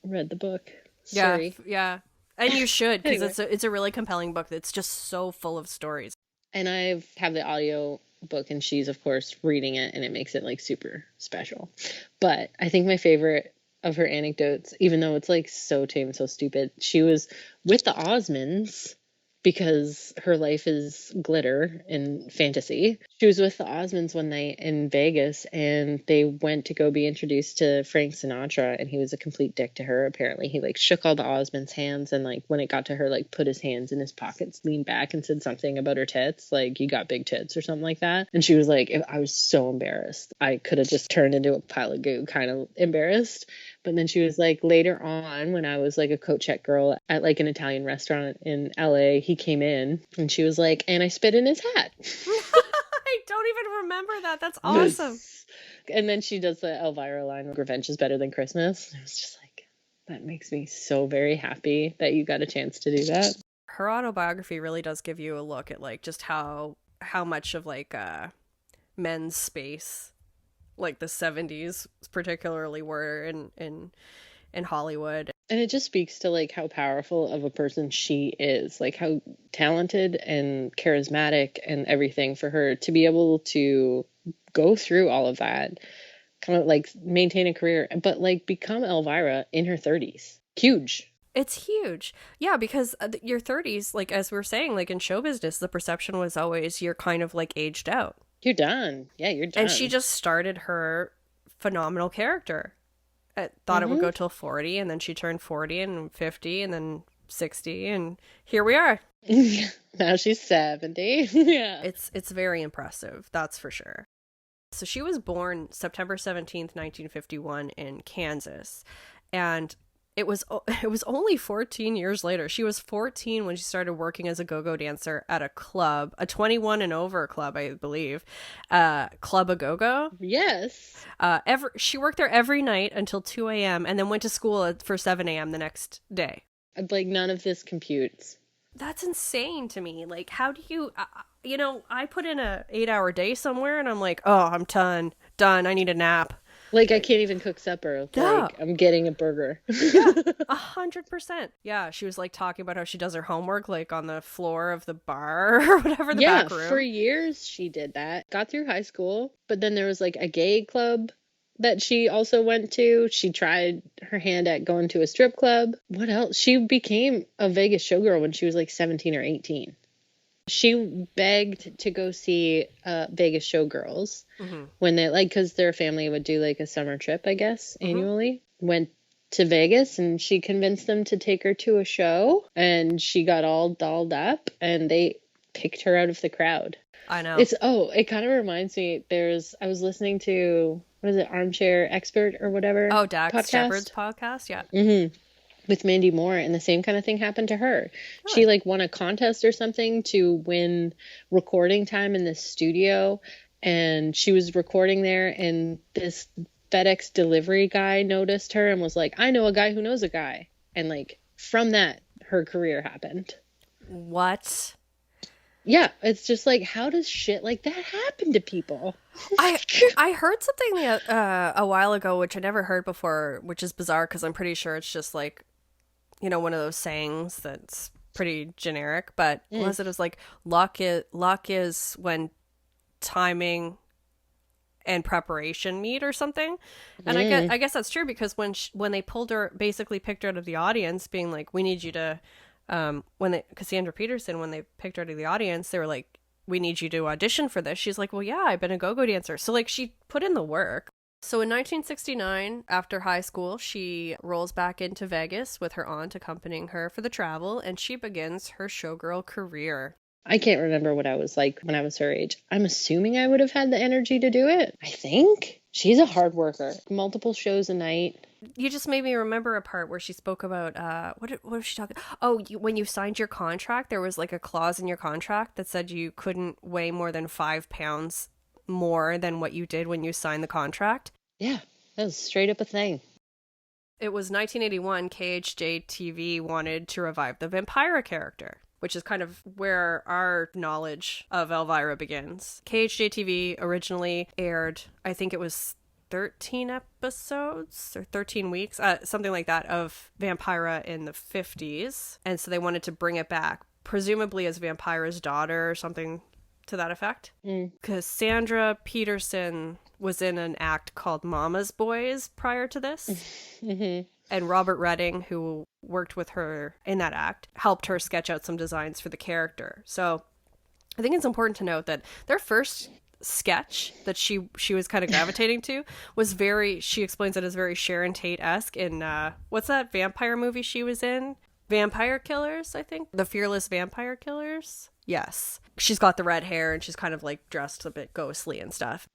read the book. Sorry. Yeah. And you should, because Anyway. it's a really compelling book that's just so full of stories. And I have the audio book, and she's, of course, reading it, and it makes it, like, super special. But I think my favorite of her anecdotes, even though it's like so tame, so stupid, she was with the Osmonds because her life is glitter and fantasy. She was with the Osmonds one night in Vegas, and they went to go be introduced to Frank Sinatra, and he was a complete dick to her. Apparently he like shook all the Osmonds' hands, and like when it got to her, like put his hands in his pockets, leaned back and said something about her tits, like, you got big tits or something like that. And she was like, I was so embarrassed, I could have just turned into a pile of goo, kind of embarrassed. But then she was like, later on, when I was like a coat check girl at like an Italian restaurant in LA, he came in, and she was like, and I spit in his hat. I don't even remember that. That's awesome. And then she does the Elvira line, revenge is better than Christmas. I was just like, that makes me so very happy that you got a chance to do that. Her autobiography really does give you a look at like just how much of like men's space like the 70s particularly were in Hollywood. And it just speaks to like how powerful of a person she is, like how talented and charismatic and everything, for her to be able to go through all of that, kind of like maintain a career, but like become Elvira in her 30s. Huge. It's huge. Yeah, because your 30s, like as we were saying, like in show business, the perception was always you're kind of like aged out. You're done. Yeah, you're done. And she just started her phenomenal character. I thought it would go till 40, and then she turned 40 and 50 and then 60, and here we are. Now she's 70. Yeah. It's very impressive, that's for sure. So she was born September 17th, 1951 in Kansas, and it was only 14 years later. She was 14 when she started working as a go-go dancer at a club, a 21 and over club, I believe, Club a Go-Go. Yes. She worked there every night until 2 a.m. and then went to school for 7 a.m. the next day. Like, none of this computes. That's insane to me. Like, how do you, I put in a 8-hour day somewhere and I'm like, oh, I'm done. I need a nap. Like, I can't even cook supper. Yeah. Like, I'm getting a burger. Yeah, 100%. Yeah, she was like talking about how she does her homework like on the floor of the bar or whatever, the Yeah, back for room. years she did that. Got through high school, but then there was like a gay club that she also went to. She tried her hand at going to a strip club. What else? She became a Vegas showgirl when she was like 17 or 18. She begged to go see Vegas showgirls when they like, because their family would do like a summer trip, I guess, annually. Went to Vegas and she convinced them to take her to a show, and she got all dolled up and they picked her out of the crowd. I know. It kind of reminds me, I was listening to, what is it, Armchair Expert or whatever? Oh, Dax podcast? Shepard's podcast, yeah. With Mandy Moore, and the same kind of thing happened to her. Really? She like won a contest or something to win recording time in the studio, and she was recording there, and this FedEx delivery guy noticed her and was like, I know a guy who knows a guy. And like from that, her career happened. What? Yeah, it's just like, how does shit like that happen to people? I heard something a while ago, which I never heard before, which is bizarre because I'm pretty sure it's just like, you know, one of those sayings that's pretty generic. But it was like luck is when timing and preparation meet or something. And I guess that's true, because when they basically picked her out of the audience, being like, we need you to. Cassandra Peterson, when they picked her out of the audience, they were like, we need you to audition for this. She's like, well, yeah, I've been a go-go dancer. So like she put in the work. So in 1969, after high school, she rolls back into Vegas with her aunt accompanying her for the travel, and she begins her showgirl career. I can't remember what I was like when I was her age. I'm assuming I would have had the energy to do it. I think. She's a hard worker. Multiple shows a night. You just made me remember a part where she spoke about, what was she talking? Oh, when you signed your contract, there was like a clause in your contract that said you couldn't weigh more than 5 pounds more than what you did when you signed the contract. Yeah, that was straight up a thing. It was 1981, KHJ-TV wanted to revive the Vampira character, which is kind of where our knowledge of Elvira begins. KHJ-TV originally aired, I think it was 13 episodes or 13 weeks, something like that, of Vampira in the 50s. And so they wanted to bring it back, presumably as Vampira's daughter or something to that effect. Cassandra Peterson was in an act called Mama's Boys prior to this. And Robert Redding, who worked with her in that act, helped her sketch out some designs for the character. So I think it's important to note that their first sketch that she was kind of gravitating to was she explains it as very Sharon Tate-esque in what's that vampire movie she was in? Vampire Killers, I think. The Fearless Vampire Killers. Yes. She's got the red hair and she's kind of like dressed a bit ghostly and stuff.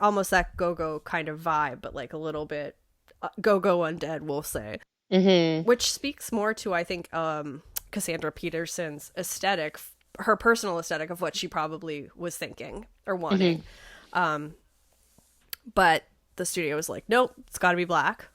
Almost that go-go kind of vibe, but like a little bit go-go undead, we'll say. Which speaks more to, I think, Cassandra Peterson's aesthetic, her personal aesthetic of what she probably was thinking or wanting. But the studio was like, nope, it's got to be black.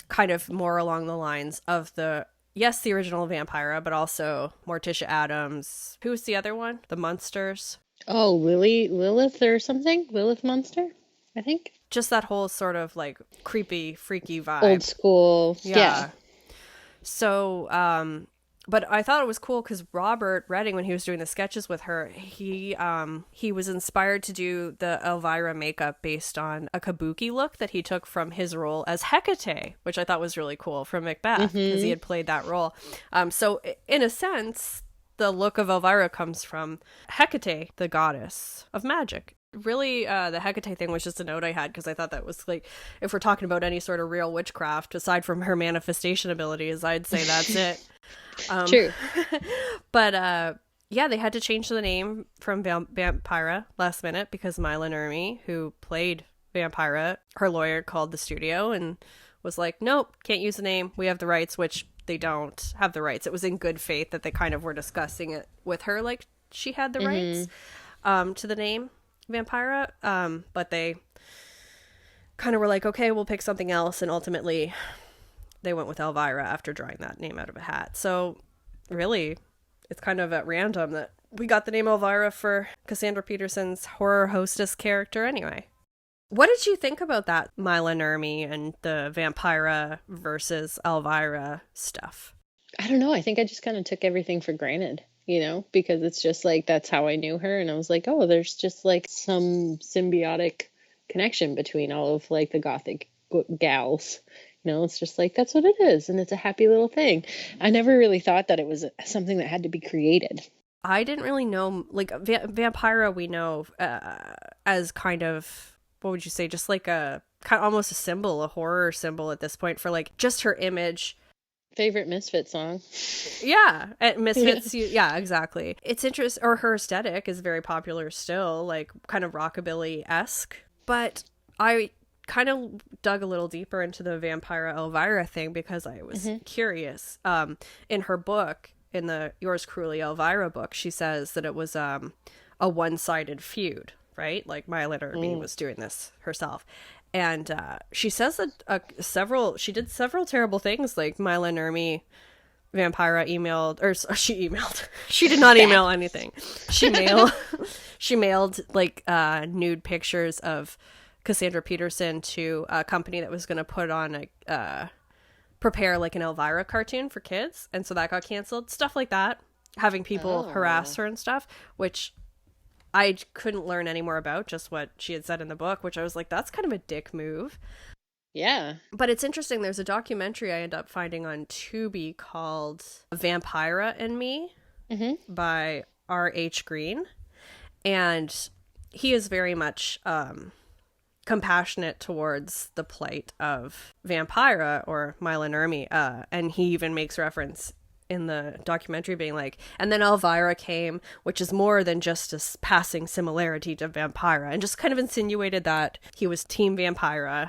Kind of more along the lines of the original Vampira, but also Morticia Addams. Who's the other one? The Munsters. Oh, Lilith or something? Lilith Munster, I think. Just that whole sort of like creepy, freaky vibe. Old school. Yeah. So, but I thought it was cool because Robert Redding, when he was doing the sketches with her, he was inspired to do the Elvira makeup based on a kabuki look that he took from his role as Hecate, which I thought was really cool, from Macbeth, because he had played that role. So in a sense, the look of Elvira comes from Hecate, the goddess of magic. Really, the Hecate thing was just a note I had because I thought that was like, if we're talking about any sort of real witchcraft, aside from her manifestation abilities, I'd say that's it. True. But yeah, they had to change the name from Vampira last minute because Mila Nurmi, who played Vampira, her lawyer called the studio and was like, nope, can't use the name. We have the rights, which they don't have the rights. It was in good faith that they kind of were discussing it with her, like she had the rights to the name Vampira, but they kind of were like, okay, we'll pick something else, and ultimately they went with Elvira after drawing that name out of a hat. So really, it's kind of at random that we got the name Elvira for Cassandra Peterson's horror hostess character anyway. What did you think about that Mila Nurmi and the Vampira versus Elvira stuff? I don't know. I think I just kind of took everything for granted, because it's just like, that's how I knew her. And I was like, oh, there's just like some symbiotic connection between all of like the gothic gals. It's just like, that's what it is. And it's a happy little thing. I never really thought that it was something that had to be created. I didn't really know, like, Vampira we know as kind of, what would you say, just like a kind of almost a symbol, a horror symbol at this point for like just her image. Favorite Misfit song. Yeah, Misfits. Yeah, exactly. It's interesting, or her aesthetic is very popular still, like kind of rockabilly-esque. But I kind of dug a little deeper into the Vampira Elvira thing because I was curious. In her book, in the Yours Cruelly Elvira book, she says that it was a one-sided feud. Right? Like Mila Nurmi was doing this herself. And she says that she did several terrible things. Like Mila Nurmi, Vampira she emailed. She did not email anything. She mailed like nude pictures of Cassandra Peterson to a company that was going to put on prepare like an Elvira cartoon for kids. And so that got canceled. Stuff like that. Having people harass her and stuff, which I couldn't learn any more about, just what she had said in the book, which I was like, that's kind of a dick move. Yeah. But it's interesting. There's a documentary I ended up finding on Tubi called Vampira and Me by R.H. Green. And he is very much compassionate towards the plight of Vampira or Mila Nurmi. And he even makes reference in the documentary being like, and then Elvira came, which is more than just a passing similarity to Vampira, and just kind of insinuated that he was team Vampira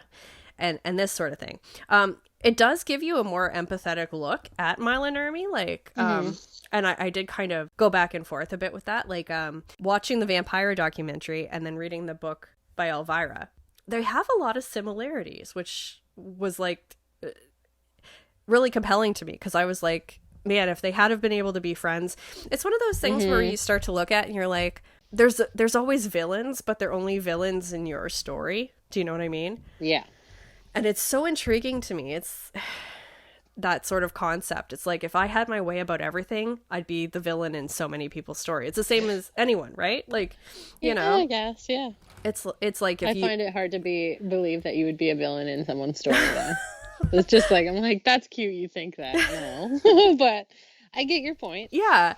and this sort of thing. It does give you a more empathetic look at Mila Nurmi, like, and I did kind of go back and forth a bit with that, like watching the Vampira documentary and then reading the book by Elvira. They have a lot of similarities, which was like really compelling to me, because I was like, man, if they had have been able to be friends, it's one of those things where you start to look at and you're like, there's always villains, but they're only villains in your story. Do you know what I mean? Yeah. And it's so intriguing to me. It's that sort of concept. It's like, if I had my way about everything, I'd be the villain in so many people's story. It's the same as anyone, right? Like, you know, I guess, yeah. It's like, if I find it hard to believe that you would be a villain in someone's story, though. It's just like, I'm like, that's cute, you think that. No. But I get your point. Yeah.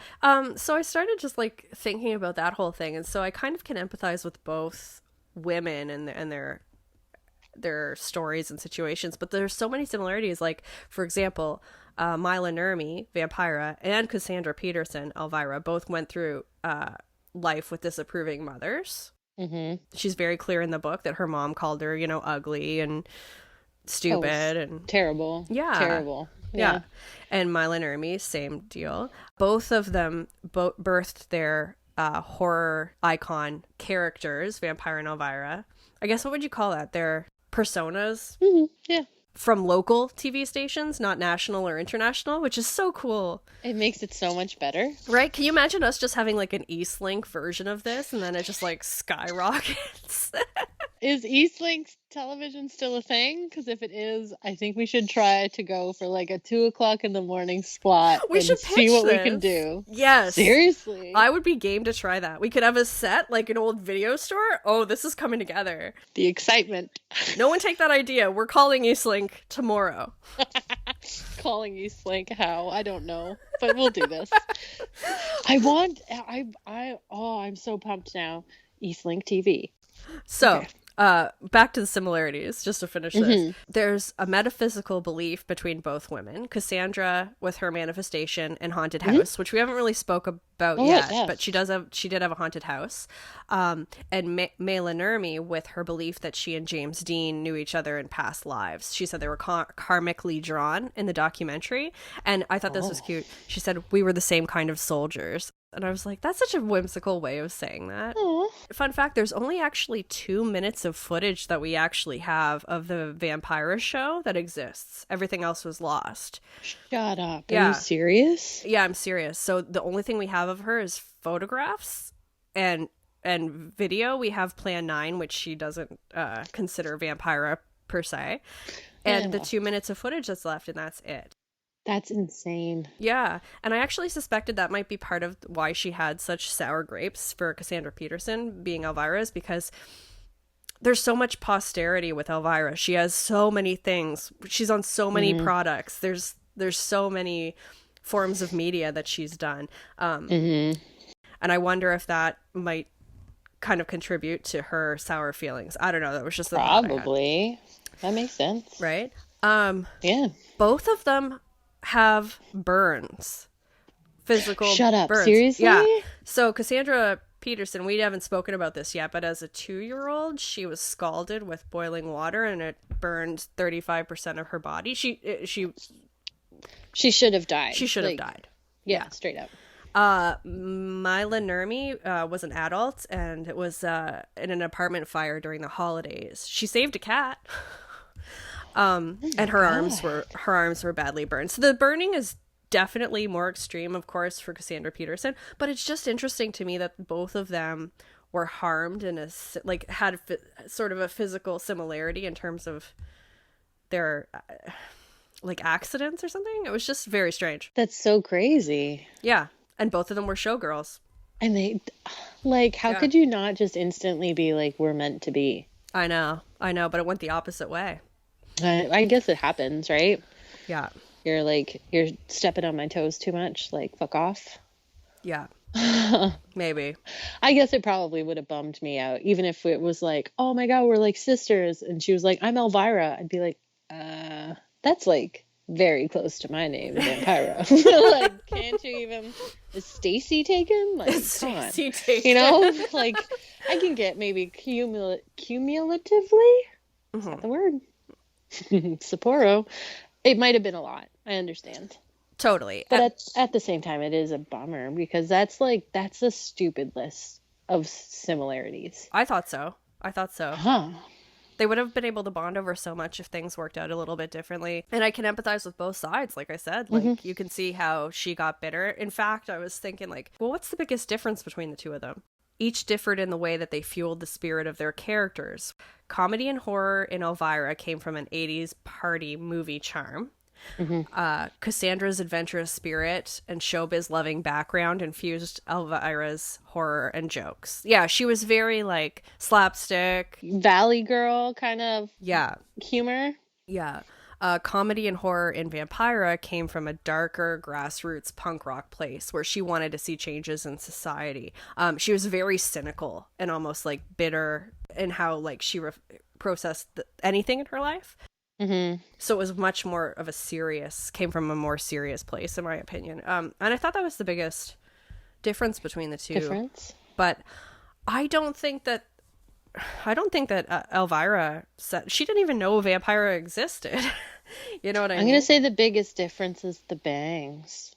So I started just like thinking about that whole thing. And so I kind of can empathize with both women and their stories and situations. But there's so many similarities. Like, for example, Mila Nurmi, Vampira, and Cassandra Peterson, Elvira, both went through life with disapproving mothers. She's very clear in the book that her mom called her, you know, ugly and stupid and terrible. Yeah. Terrible. Yeah. And Mila Nurmi, same deal. Both of them birthed their horror icon characters, Vampira and Elvira. I guess, what would you call that? Their personas? Yeah. From local TV stations, not national or international, which is so cool. It makes it so much better. Right? Can you imagine us just having like an Eastlink version of this and then it just like skyrockets? Is Eastlink television still a thing? Because if it is, I think we should try to go for like a 2:00 in the morning slot. We should see what this. We can do. Yes. Seriously. I would be game to try that. We could have a set like an old video store. Oh, this is coming together. The excitement. No one take that idea. We're calling Eastlink tomorrow. Calling Eastlink how? I don't know. But we'll do this. I'm so pumped now. Eastlink TV. So, okay. Back to the similarities, just to finish this. There's a metaphysical belief between both women. Cassandra with her manifestation and haunted house, which we haven't really spoke about yet, but she did have a haunted house. And Mila Nurmi with her belief that she and James Dean knew each other in past lives. She said they were karmically drawn in the documentary, and I thought this was cute. She said, "We were the same kind of soldiers." And I was like, that's such a whimsical way of saying that. Aw. Fun fact, there's only actually 2 minutes of footage that we actually have of the Vampira show that exists. Everything else was lost. Shut up. Yeah. Are you serious? Yeah, I'm serious. So the only thing we have of her is photographs and video. We have Plan 9, which she doesn't consider Vampira per se. And the 2 minutes of footage that's left, and that's it. That's insane. Yeah, and I actually suspected that might be part of why she had such sour grapes for Cassandra Peterson being Elvira's, because there's so much posterity with Elvira. She has so many things. She's on so many products. There's so many forms of media that she's done. And I wonder if that might kind of contribute to her sour feelings. I don't know. That was just probably. That makes sense. Right? Yeah. Both of them have burns. Physical Shut up. burns. Seriously? Yeah. So Cassandra Peterson, we haven't spoken about this yet, but as a 2-year-old, she was scalded with boiling water and it burned 35% of her body. She should have died. She should have died. Yeah, straight up. Mila Nurmi was an adult, and it was in an apartment fire during the holidays. She saved a cat. And her arms were badly burned. So the burning is definitely more extreme, of course, for Cassandra Peterson. But it's just interesting to me that both of them were harmed and had sort of a physical similarity in terms of their accidents or something. It was just very strange. That's so crazy. Yeah, and both of them were showgirls. And they, how could you not just instantly be like, we're meant to be? I know, but it went the opposite way. I guess it happens, right? Yeah. You're stepping on my toes too much. Like, fuck off. Yeah. Maybe. I guess it probably would have bummed me out. Even if it was like, oh my God, we're like sisters. And she was like, I'm Elvira. I'd be like, that's like very close to my name, Vampira. Like, can't you even... Is Stacy taken? Like, come on. Taken. You know? Like, I can get maybe cumulatively? Is that the word? Sapporo. It might have been a lot. I understand. Totally. But at the same time, it is a bummer because that's a stupid list of similarities. I thought so. Huh. They would have been able to bond over so much if things worked out a little bit differently. And I can empathize with both sides, like I said. Like, you can see how she got bitter. In fact, I was thinking, like, well, what's the biggest difference between the two of them? Each differed in the way that they fueled the spirit of their characters. Comedy and horror in Elvira came from an 80s party movie charm. Cassandra's adventurous spirit and showbiz-loving background infused Elvira's horror and jokes. Yeah, she was very, like, slapstick. Valley Girl kind of humor. Yeah. Comedy and horror in Vampira came from a darker grassroots punk rock place where she wanted to see changes in society. She was very cynical and almost like bitter in how like she processed anything in her life. So it was much more of came from a more serious place, in my opinion. And I thought that was the biggest difference between the two. But I don't think that Elvira said, she didn't even know Vampira existed. You know what I mean? I'm going to say the biggest difference is the bangs.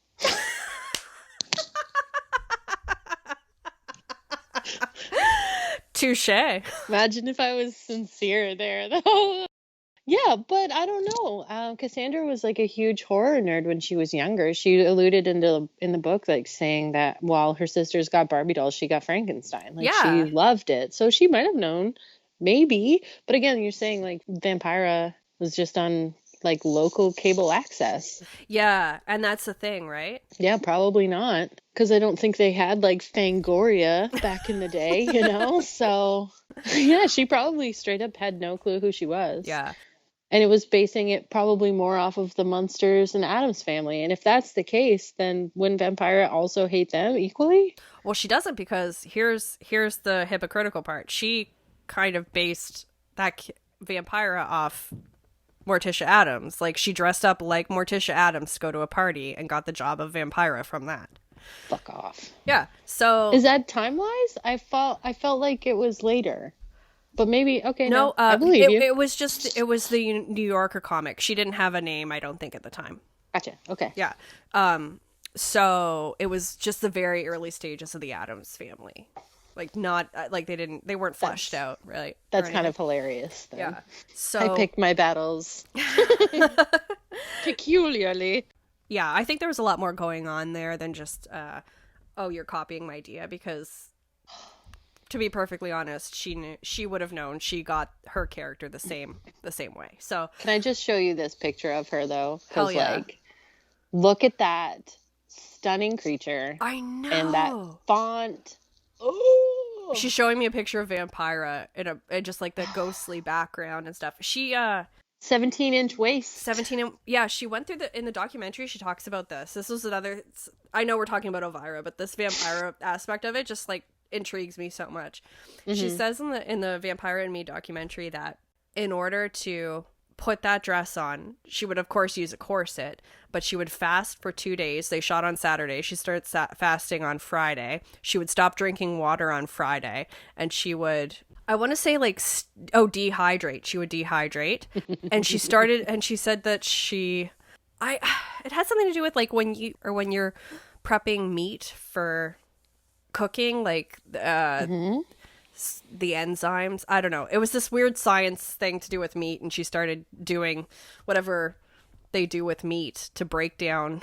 Touche. Imagine if I was sincere there, though. Yeah, but I don't know. Cassandra was like a huge horror nerd when she was younger. She alluded in the book, like saying that while her sisters got Barbie dolls, she got Frankenstein. Like she loved it, so she might have known, maybe. But again, you're saying like Vampira was just on like local cable access. Yeah, and that's the thing, right? Yeah, probably not, because I don't think they had like Fangoria back in the day, you know. So yeah, she probably straight up had no clue who she was. Yeah. And it was basing it probably more off of the Munsters and Addams family. And if that's the case, then wouldn't Vampira also hate them equally? Well, she doesn't, because here's the hypocritical part. She kind of based that Vampira off Morticia Addams. Like, she dressed up like Morticia Addams to go to a party and got the job of Vampira from that. Fuck off. Yeah, so... Is that time-wise? I felt like it was later. But maybe, okay, no, I believe you. It was the New Yorker comic. She didn't have a name, I don't think, at the time. Gotcha, okay. Yeah. So it was just the very early stages of the Addams family. Like, not like they weren't fleshed out, right? That's kind of hilarious then. Yeah. So I picked my battles peculiarly. Yeah, I think there was a lot more going on there than just oh, you're copying my idea, because to be perfectly honest, she would have known. She got her character the same way. So can I just show you this picture of her though? Hell yeah. Like, look at that stunning creature. I know. And that font. Oh, she's showing me a picture of Vampira in just like the ghostly background and stuff. She 17-inch waist. 17 yeah, she went through in the documentary, she talks about this. This was another, I know we're talking about Elvira, but this Vampira aspect of it just like intrigues me so much. She says in the Vampira and Me documentary that in order to put that dress on, she would of course use a corset, but she would fast for 2 days. They shot on Saturday. She started fasting on Friday. She would stop drinking water on Friday, and she would, I want to say like, dehydrate. She would dehydrate. And she said that it had something to do with like when you're prepping meat for cooking, like the enzymes. I don't know. It was this weird science thing to do with meat, and she started doing whatever they do with meat to break down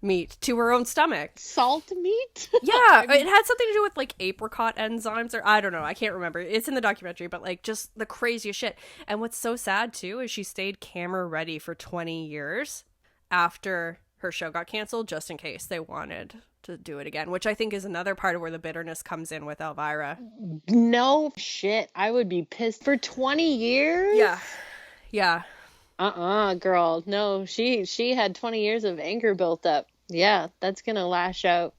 meat to her own stomach. Salt meat? Yeah, it had something to do with like apricot enzymes, or I don't know. I can't remember. It's in the documentary, but like just the craziest shit. And what's so sad too is she stayed camera ready for 20 years after her show got canceled, just in case they wanted to do it again, which I think is another part of where the bitterness comes in with Elvira. No shit. I would be pissed for 20 years? Yeah. Girl. No, she had 20 years of anger built up. Yeah, that's gonna lash out.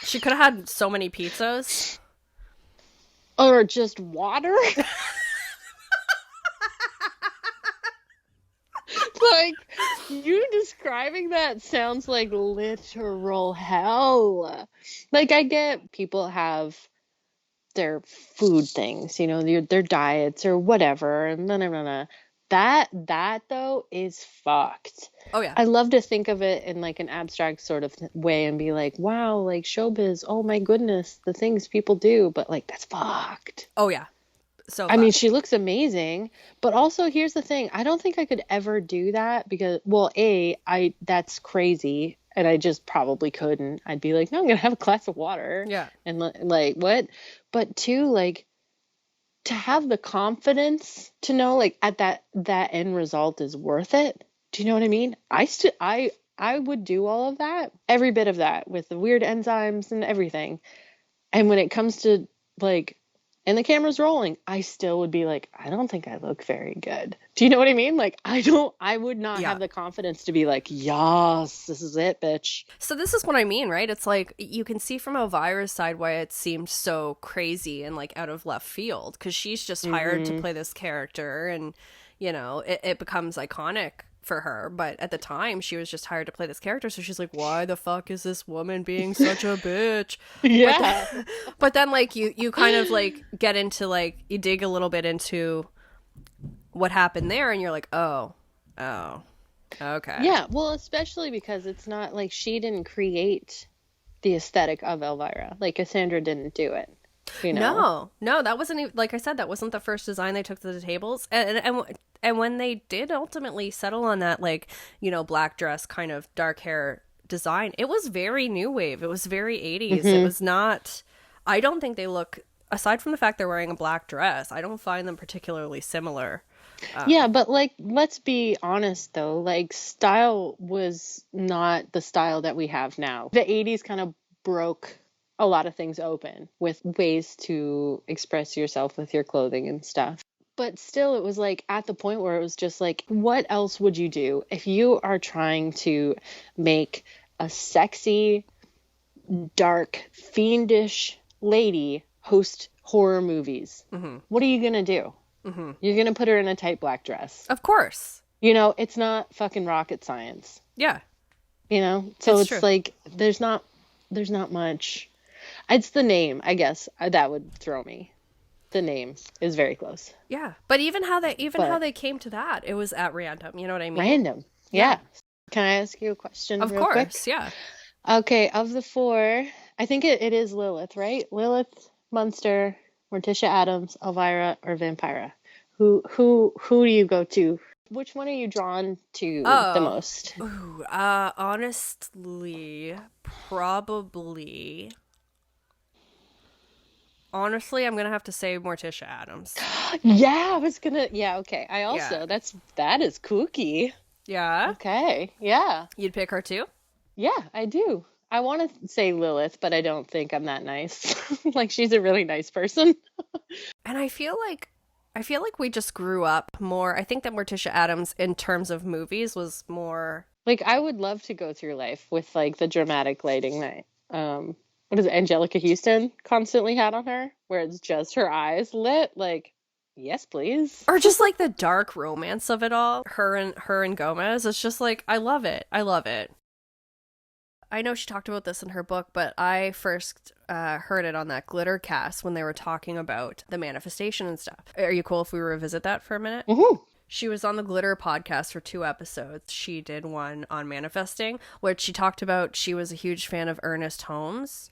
She could have had so many pizzas. Or just water. Like, you describing that sounds like literal hell. Like, I get people have their food things, you know, their diets or whatever, and then that though is fucked. Oh yeah. I love to think of it in like an abstract sort of way and be like, wow, like showbiz, oh my goodness, the things people do, but like that's fucked. Oh yeah. So I mean, she looks amazing, but also here's the thing. I don't think I could ever do that because, well, that's crazy, and I just probably couldn't. I'd be like, no, I'm going to have a glass of water. Yeah. And like, what? But two, like, to have the confidence to know, like, at that end result is worth it. Do you know what I mean? I would do all of that, every bit of that, with the weird enzymes and everything. And when it comes to, like, and the camera's rolling, I still would be like, I don't think I look very good. Do you know what I mean? Like, I would not have the confidence to be like, yes, this is it, bitch. So this is what I mean, right? It's like, you can see from Elvira's side why it seemed so crazy and like out of left field, because she's just hired to play this character, and, you know, it becomes iconic for her, but at the time she was just hired to play this character, so she's like, why the fuck is this woman being such a bitch? Yeah. But then like you kind of like get into like, you dig a little bit into what happened there, and you're like, oh okay. Yeah, well, especially because it's not like she didn't create the aesthetic of Elvira. Like, Cassandra didn't do it, you know? No, that wasn't even, like I said, that wasn't the first design they took to the tables, and when they did ultimately settle on that, like, you know, black dress kind of dark hair design, it was very new wave. It was very 80s. It was not, I don't think they look, aside from the fact they're wearing a black dress, I don't find them particularly similar. Yeah, but like, let's be honest though, like, style was not the style that we have now. The 80s kind of broke a lot of things open with ways to express yourself with your clothing and stuff. But still, it was like at the point where it was just like, what else would you do if you are trying to make a sexy, dark, fiendish lady host horror movies? What are you going to do? You're going to put her in a tight black dress. Of course. You know, it's not fucking rocket science. Yeah. You know? So it's true. like, there's not much. It's the name, I guess, that would throw me. The name is very close. Yeah, but even how they came to that, it was at random. You know what I mean? Random. Yeah. Can I ask you a question? Of real course. quick? Yeah. Okay, of the four, I think it is Lilith, right? Lilith, Munster, Morticia Adams, Elvira, or Vampira. Who do you go to? Which one are you drawn to the Oh, most? ooh, honestly, probably. Honestly, I'm gonna have to say Morticia Adams. Yeah, I was gonna. Yeah, okay. I Yeah. also that is kooky. Yeah? Okay, yeah, You'd pick her too? yeah, I do. I want to say Lilith, but I don't think I'm that nice. Like she's a really nice person. And I feel like we just grew up more. I think that Morticia Adams in terms of movies was more. Like I would love to go through life with like the dramatic lighting that what is it, Angelica Houston constantly had on her, where it's just her eyes lit. Like, yes, please. Or just like the dark romance of it all. Her and Gomez. It's just like I love it. I love it. I know she talked about this in her book, but I first heard it on that Glitter cast when they were talking about the manifestation and stuff. Are you cool if we revisit that for a minute? Hmm. She was on the Glitter podcast for 2 episodes. She did one on manifesting, which she talked about. She was a huge fan of Ernest Holmes,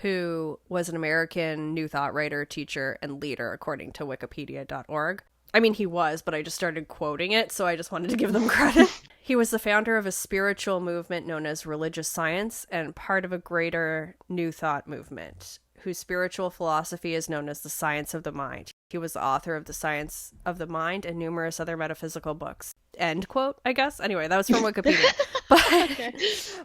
who was an American New Thought writer, teacher, and leader, according to wikipedia.org. I mean, he was, but I just started quoting it, so I just wanted to give them credit. He was the founder of a spiritual movement known as religious science and part of a greater New Thought movement, whose spiritual philosophy is known as the science of the mind. He was the author of The Science of the Mind and numerous other metaphysical books. End quote, I guess. Anyway, that was from Wikipedia. But, Okay.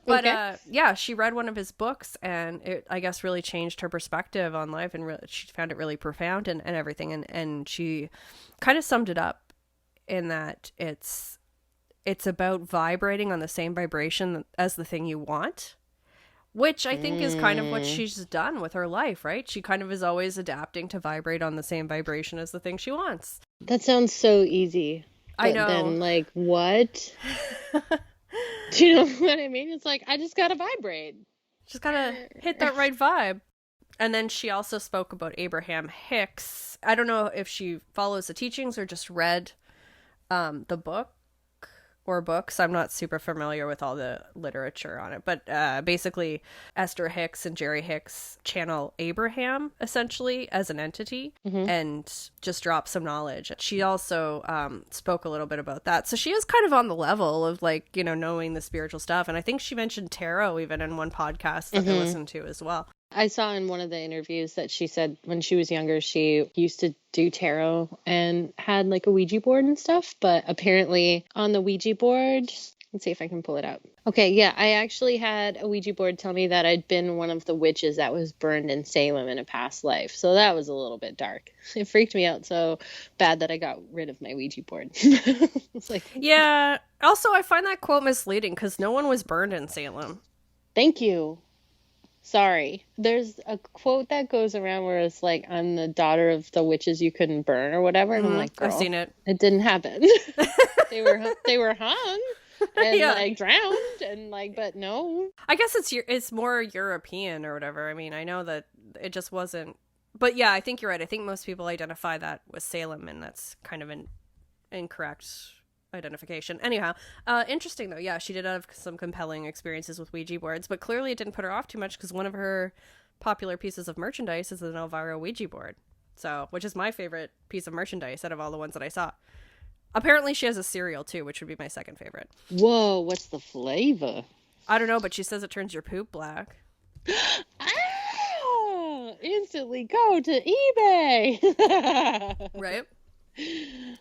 but Okay. yeah, she read one of his books and it, I guess, really changed her perspective on life and she found it really profound and everything. And she kind of summed it up in that it's about vibrating on the same vibration as the thing you want, which I think is kind of what Mm, she's done with her life, right? She kind of is always adapting to vibrate on the same vibration as the thing she wants. that sounds so easy, I but know. then like what? Do you know what I mean? It's like I just gotta vibrate. Just gotta hit that right vibe. And then she also spoke about Abraham Hicks. I don't know if she follows the teachings or just read the book or books. I'm not super familiar with all the literature on it, but basically Esther Hicks and Jerry Hicks channel Abraham essentially as an entity Hmm. and just drop some knowledge. She also spoke a little bit about that. So she is kind of on the level of like, knowing the spiritual stuff. And I think she mentioned tarot even in one podcast that I Hmm. listened to as well. I saw in one of the interviews that she said when she was younger, she used to do tarot and had like a Ouija board and stuff. But apparently on the Ouija board, let's see if I can pull it up. Okay, yeah, I actually had a Ouija board tell me that I'd been one of the witches that was burned in Salem in a past life. So that was a little bit dark. It freaked me out so bad that I got rid of my Ouija board. It's like, Yeah. Also, I find that quote misleading because no one was burned in Salem. thank you. Sorry. There's a quote that goes around where it's like, I'm the daughter of the witches you couldn't burn or whatever. And I'm like, I've girl, seen it. it didn't happen. They were hung and Yeah. like drowned and like, but no. I guess it's more European or whatever. I mean, I know that it just wasn't. But yeah, I think you're right. I think most people identify that with Salem, and that's kind of an incorrect identification. Anyhow, interesting though. Yeah, she did have some compelling experiences with Ouija boards, but clearly it didn't put her off too much because one of her popular pieces of merchandise is an Elvira Ouija board. So, which is my favorite piece of merchandise out of all the ones that I saw. Apparently, she has a cereal too, which would be my second favorite. Whoa, what's the flavor? I don't know, but she says it turns your poop black. Ah, instantly go to eBay. Right?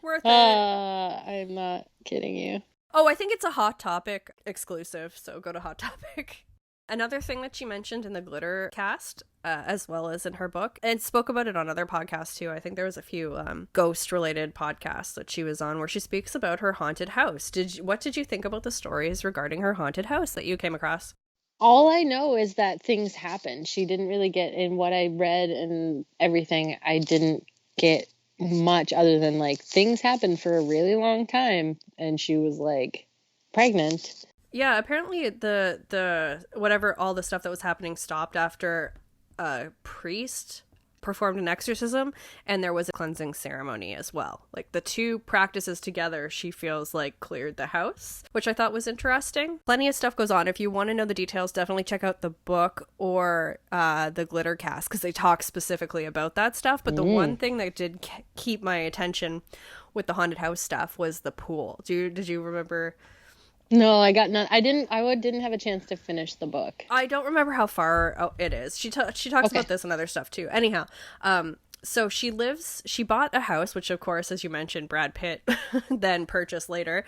Worth it. I'm not kidding you. Oh, I think it's a Hot Topic exclusive, so go to Hot Topic. Another thing that she mentioned in the Glitter cast, as well as in her book, and spoke about it on other podcasts too. I think there was a few ghost-related podcasts that she was on where she speaks about her haunted house. What did you think about the stories regarding her haunted house that you came across? All I know is that things happen. She didn't really get in what I read and everything. I didn't get much other than like things happened for a really long time and she was like pregnant. Yeah, apparently the whatever all the stuff that was happening stopped after a priest performed an exorcism, and there was a cleansing ceremony as well. Like the two practices together, she feels like cleared the house, which I thought was interesting. Plenty of stuff goes on. If you want to know the details, definitely check out the book or the Glitter Cast, because they talk specifically about that stuff. But the one thing that did keep my attention with the haunted house stuff was the pool. Did you remember? No, I got none. I didn't have a chance to finish the book. I don't remember how far it is. She talks about this and other stuff too. Anyhow, so she bought a house, which of course, as you mentioned, Brad Pitt then purchased later,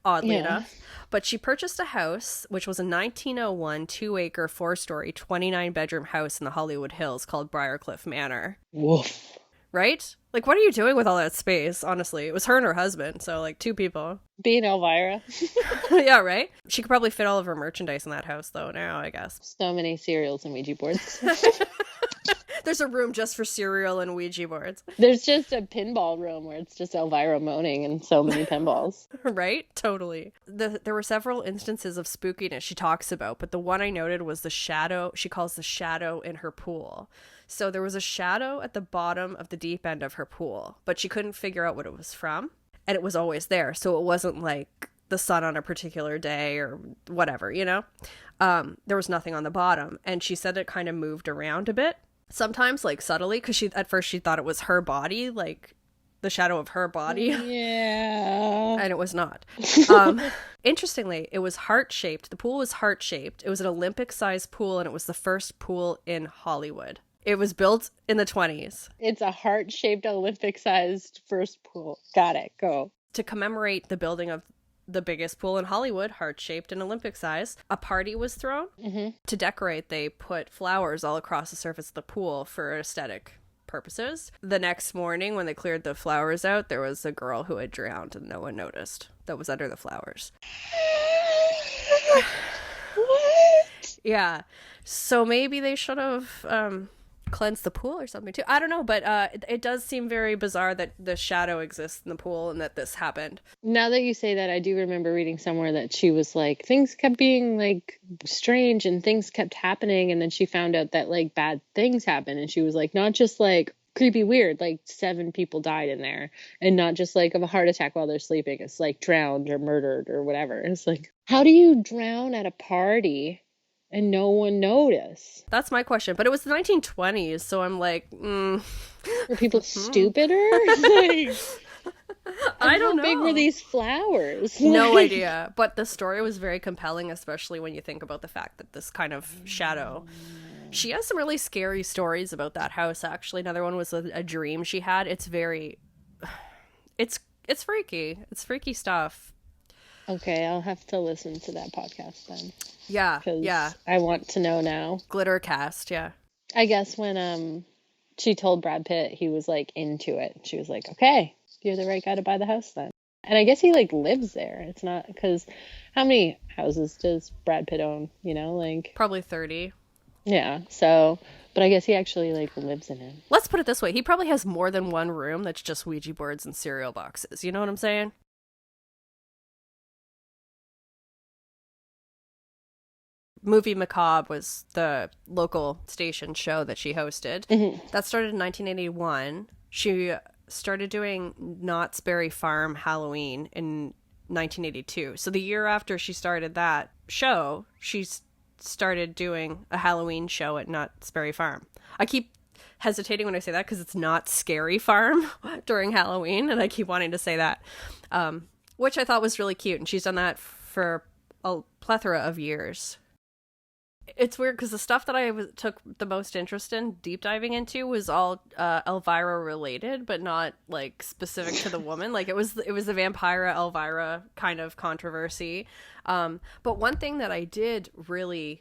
oddly enough. But she purchased a house, which was a 1901 2-acre 4-story 29-bedroom house in the Hollywood Hills called Briarcliff Manor. Woof. Right? Like, what are you doing with all that space? Honestly, it was her and her husband, so like 2 people. Being Elvira. Yeah, right? She could probably fit all of her merchandise in that house, though, now, I guess. So many cereals and Ouija boards. There's a room just for cereal and Ouija boards. There's just a pinball room where it's just Elvira moaning and so many pinballs. Right? Totally. There were several instances of spookiness she talks about, but the one I noted was the shadow. She calls the shadow in her pool. So there was a shadow at the bottom of the deep end of her pool, but she couldn't figure out what it was from. And it was always there. So it wasn't like the sun on a particular day or whatever, you know? There was nothing on the bottom. And she said it kind of moved around a bit. Sometimes, like, subtly, because at first she thought it was her body, like the shadow of her body. Yeah. And it was not. Interestingly, it was heart-shaped. The pool was heart-shaped. It was an Olympic-sized pool, and it was the first pool in Hollywood. It was built in the 1920s. It's a heart-shaped Olympic-sized first pool. Got it. Go. To commemorate the building of the biggest pool in Hollywood, heart-shaped and Olympic size, a party was thrown. Mm-hmm. To decorate, they put flowers all across the surface of the pool for aesthetic purposes. The next morning, when they cleared the flowers out, there was a girl who had drowned and no one noticed that was under the flowers. What? Yeah. So maybe they should have cleanse the pool or something too. I don't know, but it does seem very bizarre that the shadow exists in the pool and that this happened. Now that you say that, I do remember reading somewhere that she was like, things kept being like strange and things kept happening, and then she found out that like bad things happened, and she was like, not just like creepy weird, like 7 people died in there, and not just like of a heart attack while they're sleeping, it's like drowned or murdered or whatever. It's like, how do you drown at a party and no one noticed? That's my question. But it was the 1920s, so I'm like, Were people stupider? Like, I don't know. How big were these flowers? No idea. But the story was very compelling, especially when you think about the fact that this kind of shadow. She has some really scary stories about that house, actually. Another one was a dream she had. It's very... It's freaky. It's freaky stuff. Okay, I'll have to listen to that podcast then. Yeah, yeah. I want to know now. Glitter Cast, yeah. I guess when she told Brad Pitt, he was like into it. She was like, okay, you're the right guy to buy the house then. And I guess he like lives there. It's not, because how many houses does Brad Pitt own? You know, like probably 30. Yeah, so, but I guess he actually like lives in it. Let's put it this way. He probably has more than one room that's just Ouija boards and cereal boxes. You know what I'm saying? Movie Macabre was the local station show that she hosted. Mm-hmm. That started in 1981. She started doing Knott's Berry Farm Halloween in 1982. So the year after she started that show, she started doing a Halloween show at Knott's Berry Farm. I keep hesitating when I say that because it's not Scary Farm during Halloween, and I keep wanting to say that, which I thought was really cute. And she's done that for a plethora of years. It's weird because the stuff that I took the most interest in deep diving into was all Elvira related, but not like specific to the woman. Like it was the Vampira Elvira kind of controversy. But one thing that I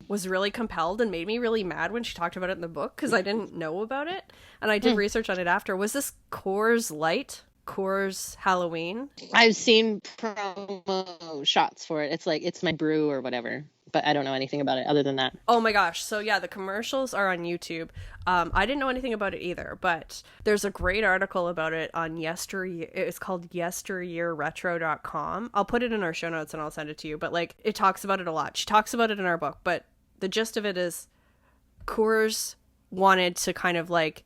was really compelled and made me really mad when she talked about it in the book, because I didn't know about it, and I did research on it after, was this Coors Light. Coors Halloween. I've seen promo shots for it. It's like, it's my brew or whatever, but I don't know anything about it other than that. Oh my gosh. So yeah, the commercials are on YouTube. I didn't know anything about it either, but there's a great article about it on yesteryear. It's called yesteryearretro.com. I'll put it in our show notes and I'll send it to you, but like it talks about it a lot. She talks about it in our book, but the gist of it is Coors wanted to kind of like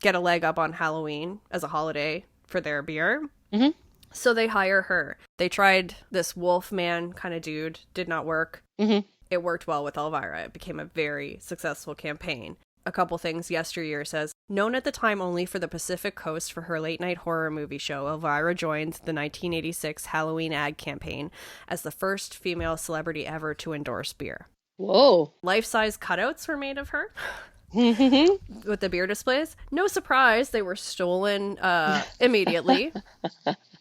get a leg up on Halloween as a holiday for their beer. Mm-hmm. So they hire her. They tried this wolf man kind of dude. Did not work. Mm-hmm. It worked well with Elvira. It became a very successful campaign. A couple things. Yesteryear says, known at the time only for the Pacific Coast for her late-night horror movie show, Elvira joined the 1986 Halloween ad campaign as the first female celebrity ever to endorse beer. Whoa. Life-size cutouts were made of her Mm-hmm. with the beer displays. No surprise, they were stolen immediately.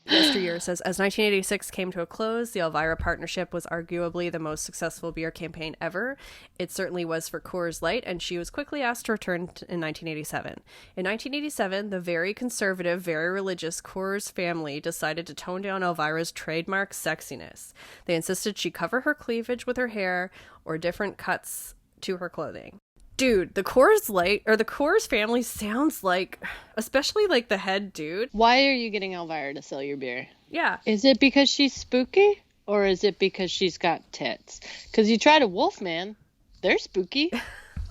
Yesteryear says, as 1986 came to a close, the Elvira partnership was arguably the most successful beer campaign ever. It certainly was for Coors Light, and she was quickly asked to return in 1987. In 1987, the very conservative, very religious Coors family decided to tone down Elvira's trademark sexiness. They insisted she cover her cleavage with her hair or different cuts to her clothing. Dude, the Coors Light, or the Coors family sounds like, especially like the head dude. Why are you getting Elvira to sell your beer? Yeah. Is it because she's spooky? Or is it because she's got tits? Because you tried a Wolfman. They're spooky.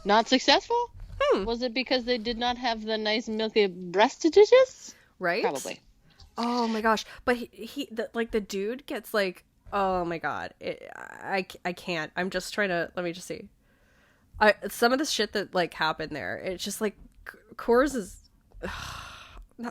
Not successful? Was it because they did not have the nice milky breastages? Right? Probably. Oh my gosh. But the dude gets like, oh my God. I can't. I'm just trying to, let me just see. Some of the shit that like happened there, it's just like Coors is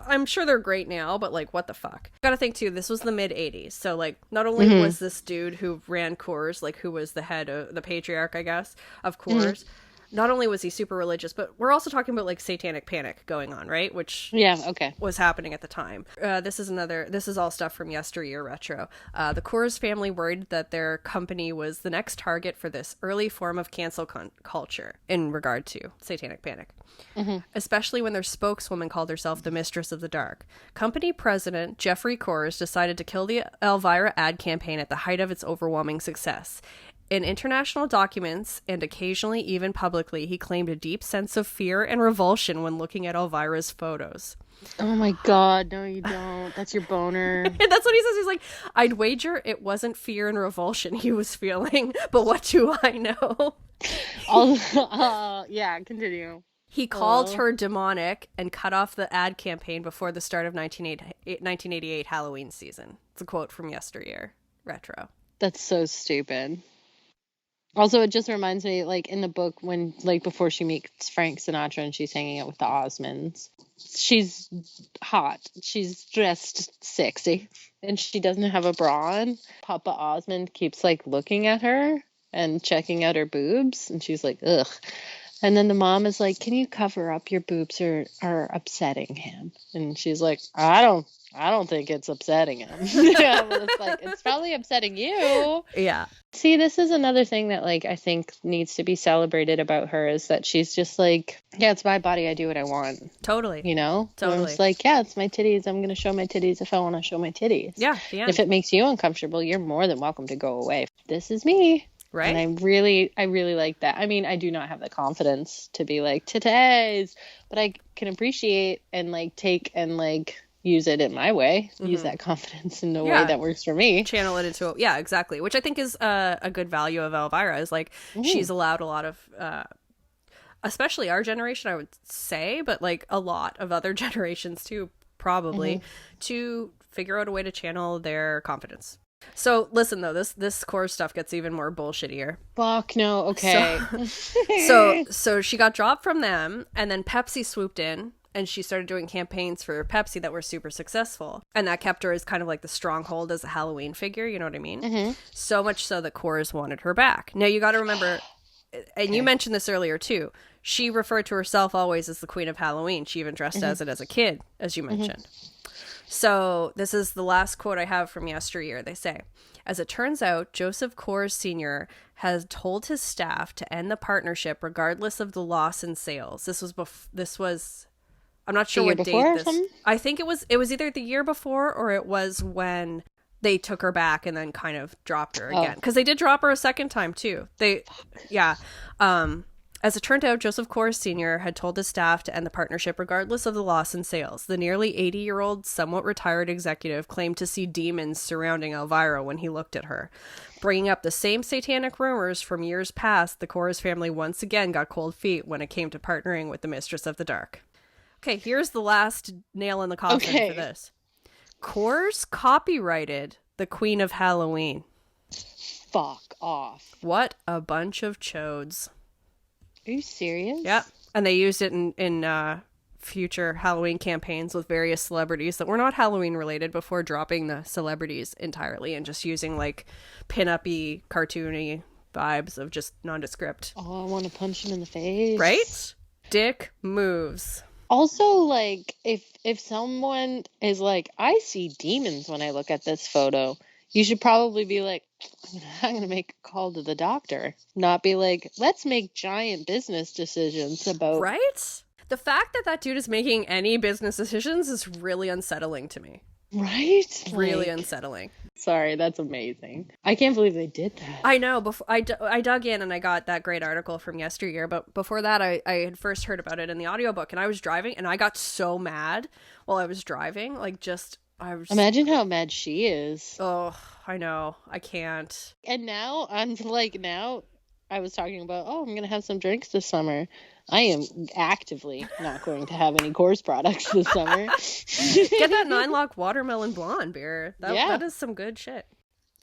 I'm sure they're great now, but like what the fuck. Gotta think too, this was the mid 80s, so like not only was this dude who ran Coors, like who was the head of the patriarch, I guess, of Coors, not only was he super religious, but we're also talking about like satanic panic going on, right? Which was happening at the time. This is all stuff from Yesteryear Retro. The Coors family worried that their company was the next target for this early form of cancel culture in regard to satanic panic. Especially when their spokeswoman called herself the Mistress of the Dark. Company president Jeffrey Coors decided to kill the Elvira ad campaign at the height of its overwhelming success. In international documents, and occasionally even publicly, he claimed a deep sense of fear and revulsion when looking at Elvira's photos. Oh my God, no you don't. That's your boner. And that's what he says. He's like, I'd wager it wasn't fear and revulsion he was feeling, but what do I know? Yeah, continue. He called her demonic and cut off the ad campaign before the start of 1988 Halloween season. It's a quote from Yesteryear Retro. That's so stupid. Also, it just reminds me, like, in the book, when, like, before she meets Frank Sinatra and she's hanging out with the Osmonds, she's hot. She's dressed sexy. And she doesn't have a bra on. Papa Osmond keeps, like, looking at her and checking out her boobs. And she's like, ugh. And then the mom is like, can you cover up your boobs or are upsetting him? And she's like, I don't think it's upsetting him. Yeah, well, it's like, it's probably upsetting you. Yeah. See, this is another thing that, like, I think needs to be celebrated about her is that she's just like, yeah, it's my body. I do what I want. Totally. You know? Totally. And it's like, yeah, it's my titties. I'm going to show my titties if I want to show my titties. Yeah. The end. If it makes you uncomfortable, you're more than welcome to go away. This is me. Right. And I really like that. I mean, I do not have the confidence to be like, titties, but I can appreciate and, like, take and, like, use it in my way. Use that confidence in the way that works for me. Channel it into yeah, exactly. Which I think is a good value of Elvira is like she's allowed a lot of especially our generation, I would say, but like a lot of other generations too, probably, to figure out a way to channel their confidence. So listen though, this core stuff gets even more bullshittier. Fuck no, okay. So she got dropped from them, and then Pepsi swooped in. And she started doing campaigns for Pepsi that were super successful. And that kept her as kind of like the stronghold as a Halloween figure, you know what I mean? So much so that Coors wanted her back. Now, you got to remember, and you mentioned this earlier too, she referred to herself always as the Queen of Halloween. She even dressed as it as a kid, as you mentioned. So this is the last quote I have from Yesteryear. They say, as it turns out, Joseph Coors Sr. has told his staff to end the partnership regardless of the loss in sales. This was I'm not sure what date this. I think it was either the year before or it was when they took her back and then kind of dropped her again. Because they did drop her a second time too. As it turned out, Joseph Coors Sr. had told his staff to end the partnership regardless of the loss in sales. The nearly 80-year-old, somewhat retired executive claimed to see demons surrounding Elvira when he looked at her. Bringing up the same satanic rumors from years past, the Coors family once again got cold feet when it came to partnering with the Mistress of the Dark. Okay, here's the last nail in the coffin for this. Coors copyrighted the Queen of Halloween. Fuck off. What a bunch of chodes. Are you serious? Yep. And they used it in future Halloween campaigns with various celebrities that were not Halloween related before dropping the celebrities entirely and just using like pin-up-y, cartoony vibes of just nondescript. Oh, I want to punch him in the face. Right? Dick moves. Also, like, if someone is like, I see demons when I look at this photo, you should probably be like, I'm going to make a call to the doctor. Not be like, let's make giant business decisions about... Right? The fact that dude is making any business decisions is really unsettling to me. Right? Really unsettling. Sorry, that's amazing. I can't believe they did that. I know. Before I dug in and I got that great article from yesteryear, but before that I had first heard about it in the audiobook, and I was driving and I got so mad while I was driving. Like, just... Imagine how mad she is. Oh, I know. I can't. And now, now I was talking about, I'm going to have some drinks this summer. I am actively not going to have any Coors products this summer. Get that 9-Lock Watermelon Blonde beer. That is some good shit.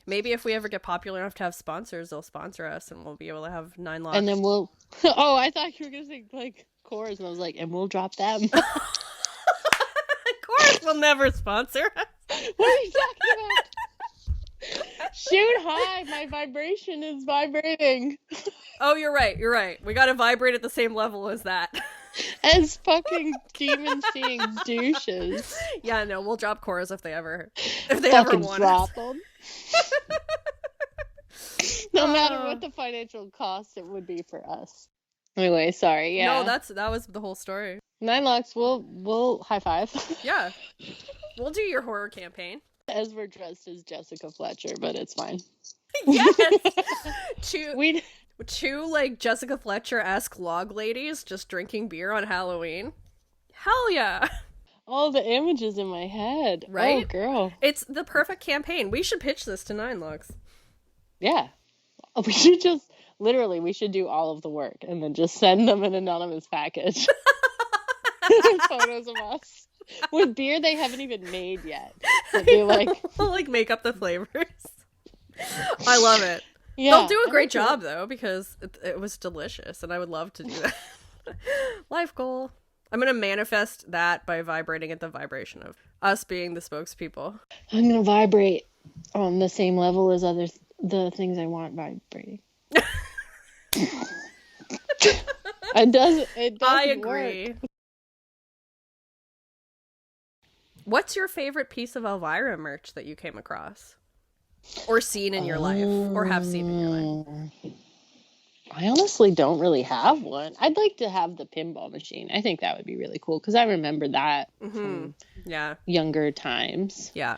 Maybe if we ever get popular enough to have sponsors, they'll sponsor us and we'll be able to have 9-Lock. And then we'll... Oh, I thought you were going to say, like, Coors. And I was like, and we'll drop them. Coors will never sponsor us. What are you talking about? Shoot high, my vibration is vibrating. Oh, you're right. We gotta vibrate at the same level as that. As fucking demon seeing douches. Yeah, no, we'll drop Coors if they ever want drop it. Them. No matter what the financial cost it would be for us. Anyway, sorry, yeah. No, that was the whole story. 9-Locks, we'll high five. Yeah. We'll do your horror campaign. As we're dressed as Jessica Fletcher, but it's fine. Yes! Two like Jessica Fletcher-esque log ladies just drinking beer on Halloween. Hell yeah! All the images in my head. Right? Oh, girl. It's the perfect campaign. We should pitch this to 9-Locks. Yeah. We should just, literally, we should do all of the work and then just send them an anonymous package. Photos of us. With beer they haven't even made yet. But they like make up the flavors. I love it. Yeah, they'll do a great job though, because it was delicious and I would love to do that. Life goal. I'm gonna manifest that by vibrating at the vibration of us being the spokespeople. I'm gonna vibrate on the same level as the things I want vibrating. It doesn't I agree. Work. What's your favorite piece of Elvira merch that you came across? Or seen in your life? Or have seen in your life? I honestly don't really have one. I'd like to have the pinball machine. I think that would be really cool, because I remember that from younger times. Yeah.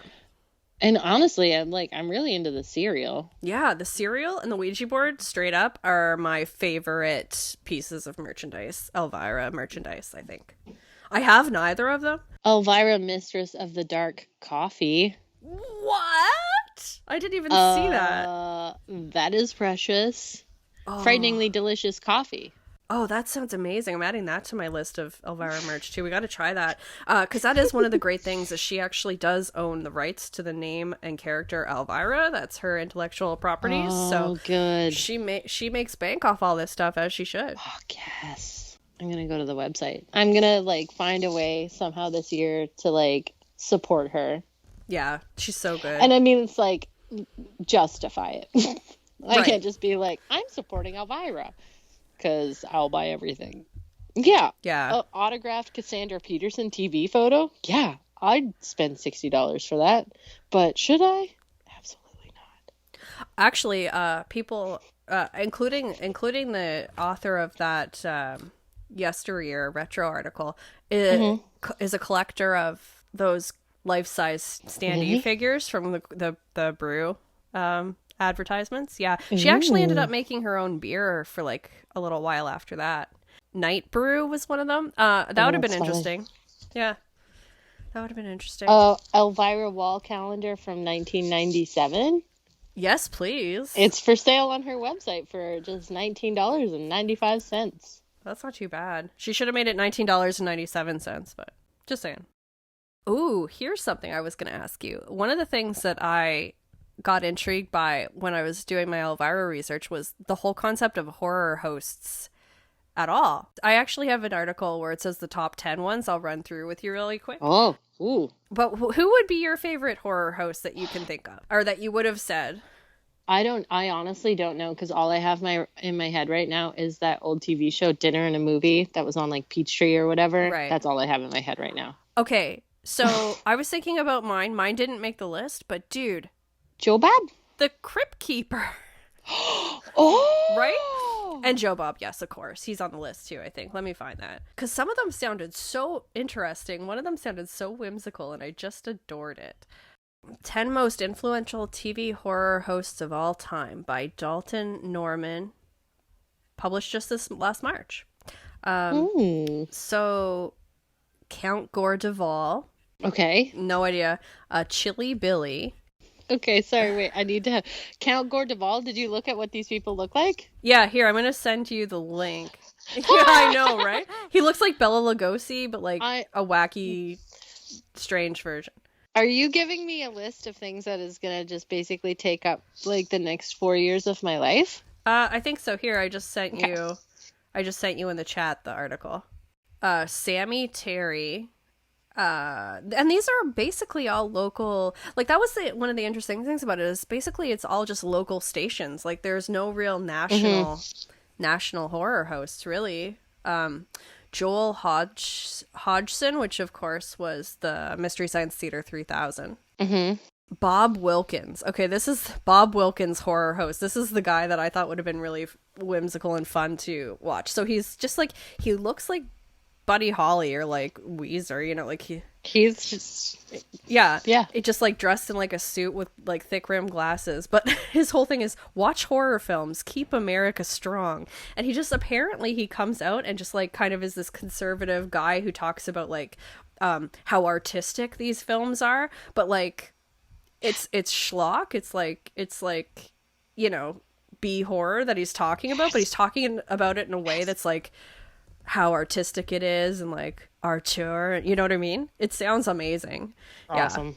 And honestly, I'm really into the cereal. Yeah, the cereal and the Ouija board, straight up, are my favorite pieces of merchandise. Elvira merchandise, I think. I have neither of them. Elvira, Mistress of the Dark Coffee. What? I didn't even see that. That is precious. Oh. Frighteningly delicious coffee. Oh, that sounds amazing. I'm adding that to my list of Elvira merch, too. We got to try that. Because that is one of the great things, is she actually does own the rights to the name and character Elvira. That's her intellectual property. Oh, so good. She makes bank off all this stuff, as she should. Oh, yes. I'm going to go to the website. I'm going to, find a way somehow this year to, support her. Yeah, she's so good. And I mean, it's, justify it. I can't just be I'm supporting Elvira, because I'll buy everything. Yeah. Yeah. Autographed Cassandra Peterson TV photo? Yeah, I'd spend $60 for that. But should I? Absolutely not. Actually, people, including the author of that yesteryear retro article, is a collector of those life-size standee figures from the brew advertisements. Yeah, she actually ended up making her own beer for a little while after that. Night Brew was one of them. That would have been interesting. Yeah, that would have been interesting. Elvira wall calendar from 1997. Yes, please. It's for sale on her website for just $19.95. That's not too bad. She should have made it $19.97, but just saying. Ooh, here's something I was going to ask you. One of the things that I got intrigued by when I was doing my Elvira research was the whole concept of horror hosts at all. I actually have an article where it says the top 10 ones. I'll run through with you really quick. Oh, ooh. But who would be your favorite horror host that you can think of, or that you would have said? I honestly don't know, because all I have in my head right now is that old TV show Dinner and a Movie that was on like Peachtree or whatever. Right. That's all I have in my head right now. Okay, so I was thinking about mine. Mine didn't make the list, but dude. Jobab? The Crypt Keeper. Oh! Right? And Joe Bob, yes, of course. He's on the list too, I think. Let me find that. Because some of them sounded so interesting. One of them sounded so whimsical, and I just adored it. 10 Most Influential TV Horror Hosts of All Time by Dalton Norman. Published just this last March. So, Count Gore Duvall. Okay. No idea. Chili Billy. Okay, sorry, wait. I need to Count Gore Duvall. Did you look at what these people look like? Yeah, here, I'm going to send you the link. Yeah, I know, right? He looks like Bela Lugosi, but like a wacky, strange version. Are you giving me a list of things that is going to just basically take up like the next 4 years of my life? I think so. Here, I just sent you in the chat the article. Sammy Terry. And these are basically all local. Like, that was one of the interesting things about it, is basically it's all just local stations. Like, there's no real national horror hosts, really. Joel Hodgson, which of course was the Mystery Science Theater 3000. Bob Wilkins. Okay, this is Bob Wilkins, horror host. This is the guy that I thought would have been really whimsical and fun to watch. So he's just like, he looks like Buddy Holly or like Weezer, you know, like he's just yeah it just like dressed in like a suit with like thick rimmed glasses, but his whole thing is watch horror films, keep America strong. And he just apparently he comes out and just like kind of is this conservative guy who talks about like how artistic these films are, but like it's schlock. It's like you know, B horror that he's talking about, but he's talking about it in a way that's like how artistic it is and like artur, you know what I mean? It sounds amazing. Awesome.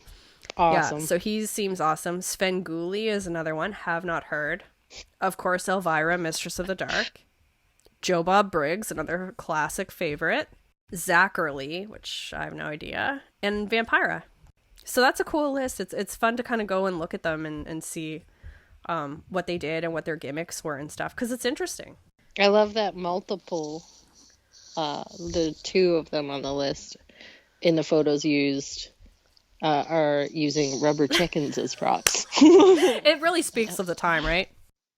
Yeah, so he seems awesome. Sven Gulli is another one, have not heard. Of course, Elvira, Mistress of the Dark. Joe Bob Briggs, another classic favorite. Zachary, which I have no idea. And Vampira. So that's a cool list. It's fun to kind of go and look at them and see what they did and what their gimmicks were and stuff, because it's interesting. I love that multiple... the two of them on the list in the photos used are using rubber chickens as props. It really speaks of the time, right?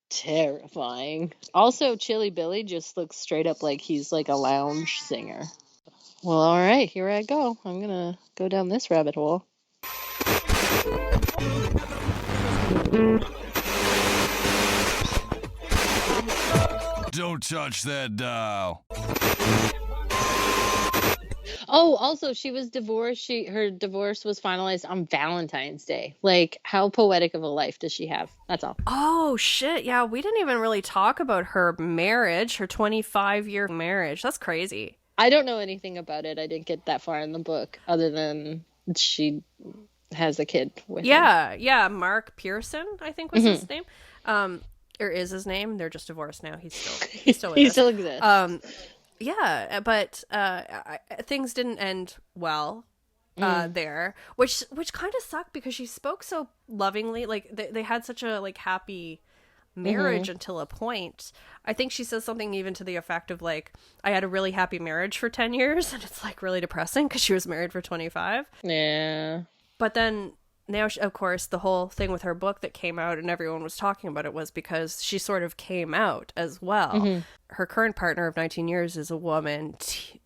Terrifying. Also, Chili Billy just looks straight up like he's like a lounge singer. Well, all right, here I go. I'm gonna go down this rabbit hole. Don't touch that dial. Oh, also, she was divorced. Her divorce was finalized on Valentine's Day. Like, how poetic of a life does she have? That's all. Oh, shit. Yeah, we didn't even really talk about her marriage, her 25-year marriage. That's crazy. I don't know anything about it. I didn't get that far in the book, other than she has a kid with him. Yeah. Mark Pearson, I think was his name. Or is his name. They're just divorced now. He's still with he us. still exists. Yeah, but things didn't end well there, which kind of sucked, because she spoke so lovingly. Like they had such a like happy marriage until a point. I think she says something even to the effect of like, I had a really happy marriage for 10 years, and it's like really depressing because she was married for 25. Yeah. But then now, of course, the whole thing with her book that came out and everyone was talking about it was because she sort of came out as well. Her current partner of 19 years is a woman,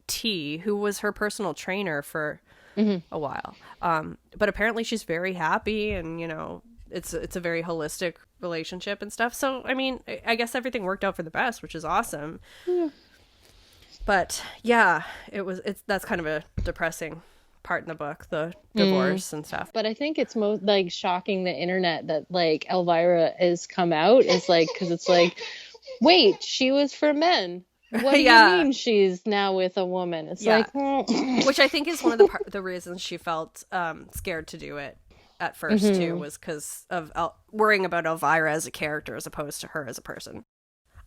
T, who was her personal trainer for a while. But apparently she's very happy, and, you know, it's a very holistic relationship and stuff. So, I mean, I guess everything worked out for the best, which is awesome. Yeah. But yeah, that's kind of a depressing part in the book, the divorce and stuff. But I think it's most like shocking the internet that like Elvira has come out is like, because it's like, wait, she was for men. What do you mean she's now with a woman? It's like, which I think is one of the reasons she felt scared to do it at first too, was because of worrying about Elvira as a character as opposed to her as a person.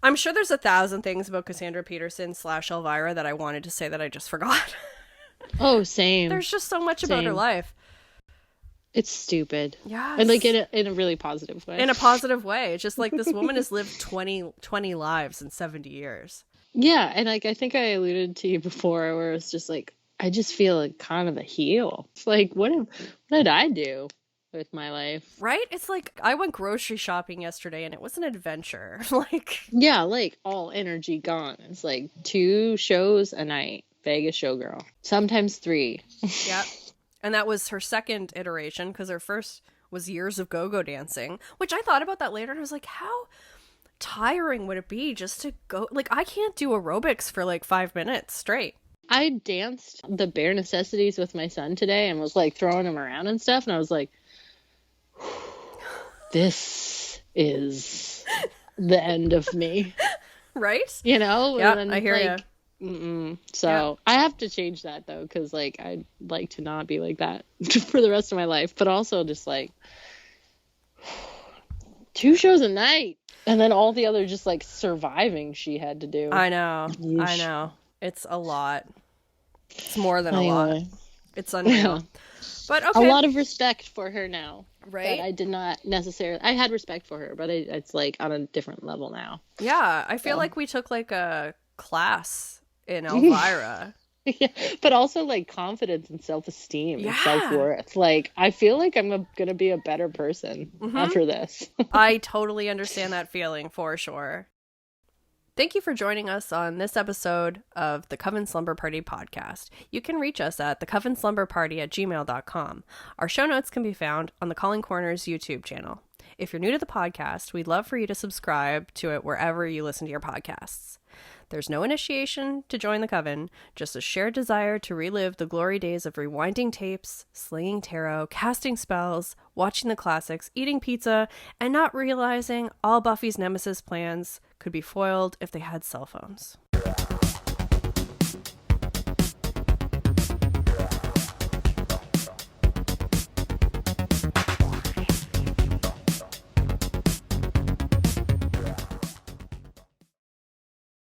I'm sure there's 1,000 things about Cassandra Peterson / Elvira that I wanted to say that I just forgot. Oh, same. There's just so much about her life. It's stupid. Yeah. And like in a really positive way. In a positive way. It's just like this woman has lived 20 lives in 70 years. Yeah, and like I think I alluded to you before where it's just like I just feel like kind of a heel. It's like what did I do with my life? Right? It's like I went grocery shopping yesterday and it was an adventure. Like, yeah, like all energy gone. It's like 2 shows a night. Vegas showgirl. Sometimes 3. Yep. And that was her second iteration because her first was years of go-go dancing, which I thought about that later and I was like, how tiring would it be just to go? Like, I can't do aerobics for like 5 minutes straight. I danced the bare necessities with my son today and was like throwing him around and stuff. And I was like, this is the end of me. Right? You know? Yeah, and I hear like, you. So yeah. I have to change that though, because like I'd like to not be like that for the rest of my life, but also just like 2 shows a night, and then all the other just like surviving she had to do. I know. It's a lot. It's more than a lot. It's unreal. Yeah. But okay. A lot of respect for her now. Right. That I did not necessarily. I had respect for her, but it's like on a different level now. Yeah, I feel like we took like a class in Elvira. Yeah, but also like confidence and self-esteem and self-worth. Like I feel like I'm gonna be a better person after this. I totally understand that feeling for sure. Thank you for joining us on this episode of the Coven Slumber Party podcast. You can reach us at thecovenslumberparty@gmail.com. Our show notes can be found on the Calling Corners YouTube channel. If you're new to the podcast, we'd love for you to subscribe to it wherever you listen to your podcasts. There's no initiation to join the Coven, just a shared desire to relive the glory days of rewinding tapes, slinging tarot, casting spells, watching the classics, eating pizza, and not realizing all Buffy's nemesis plans could be foiled if they had cell phones.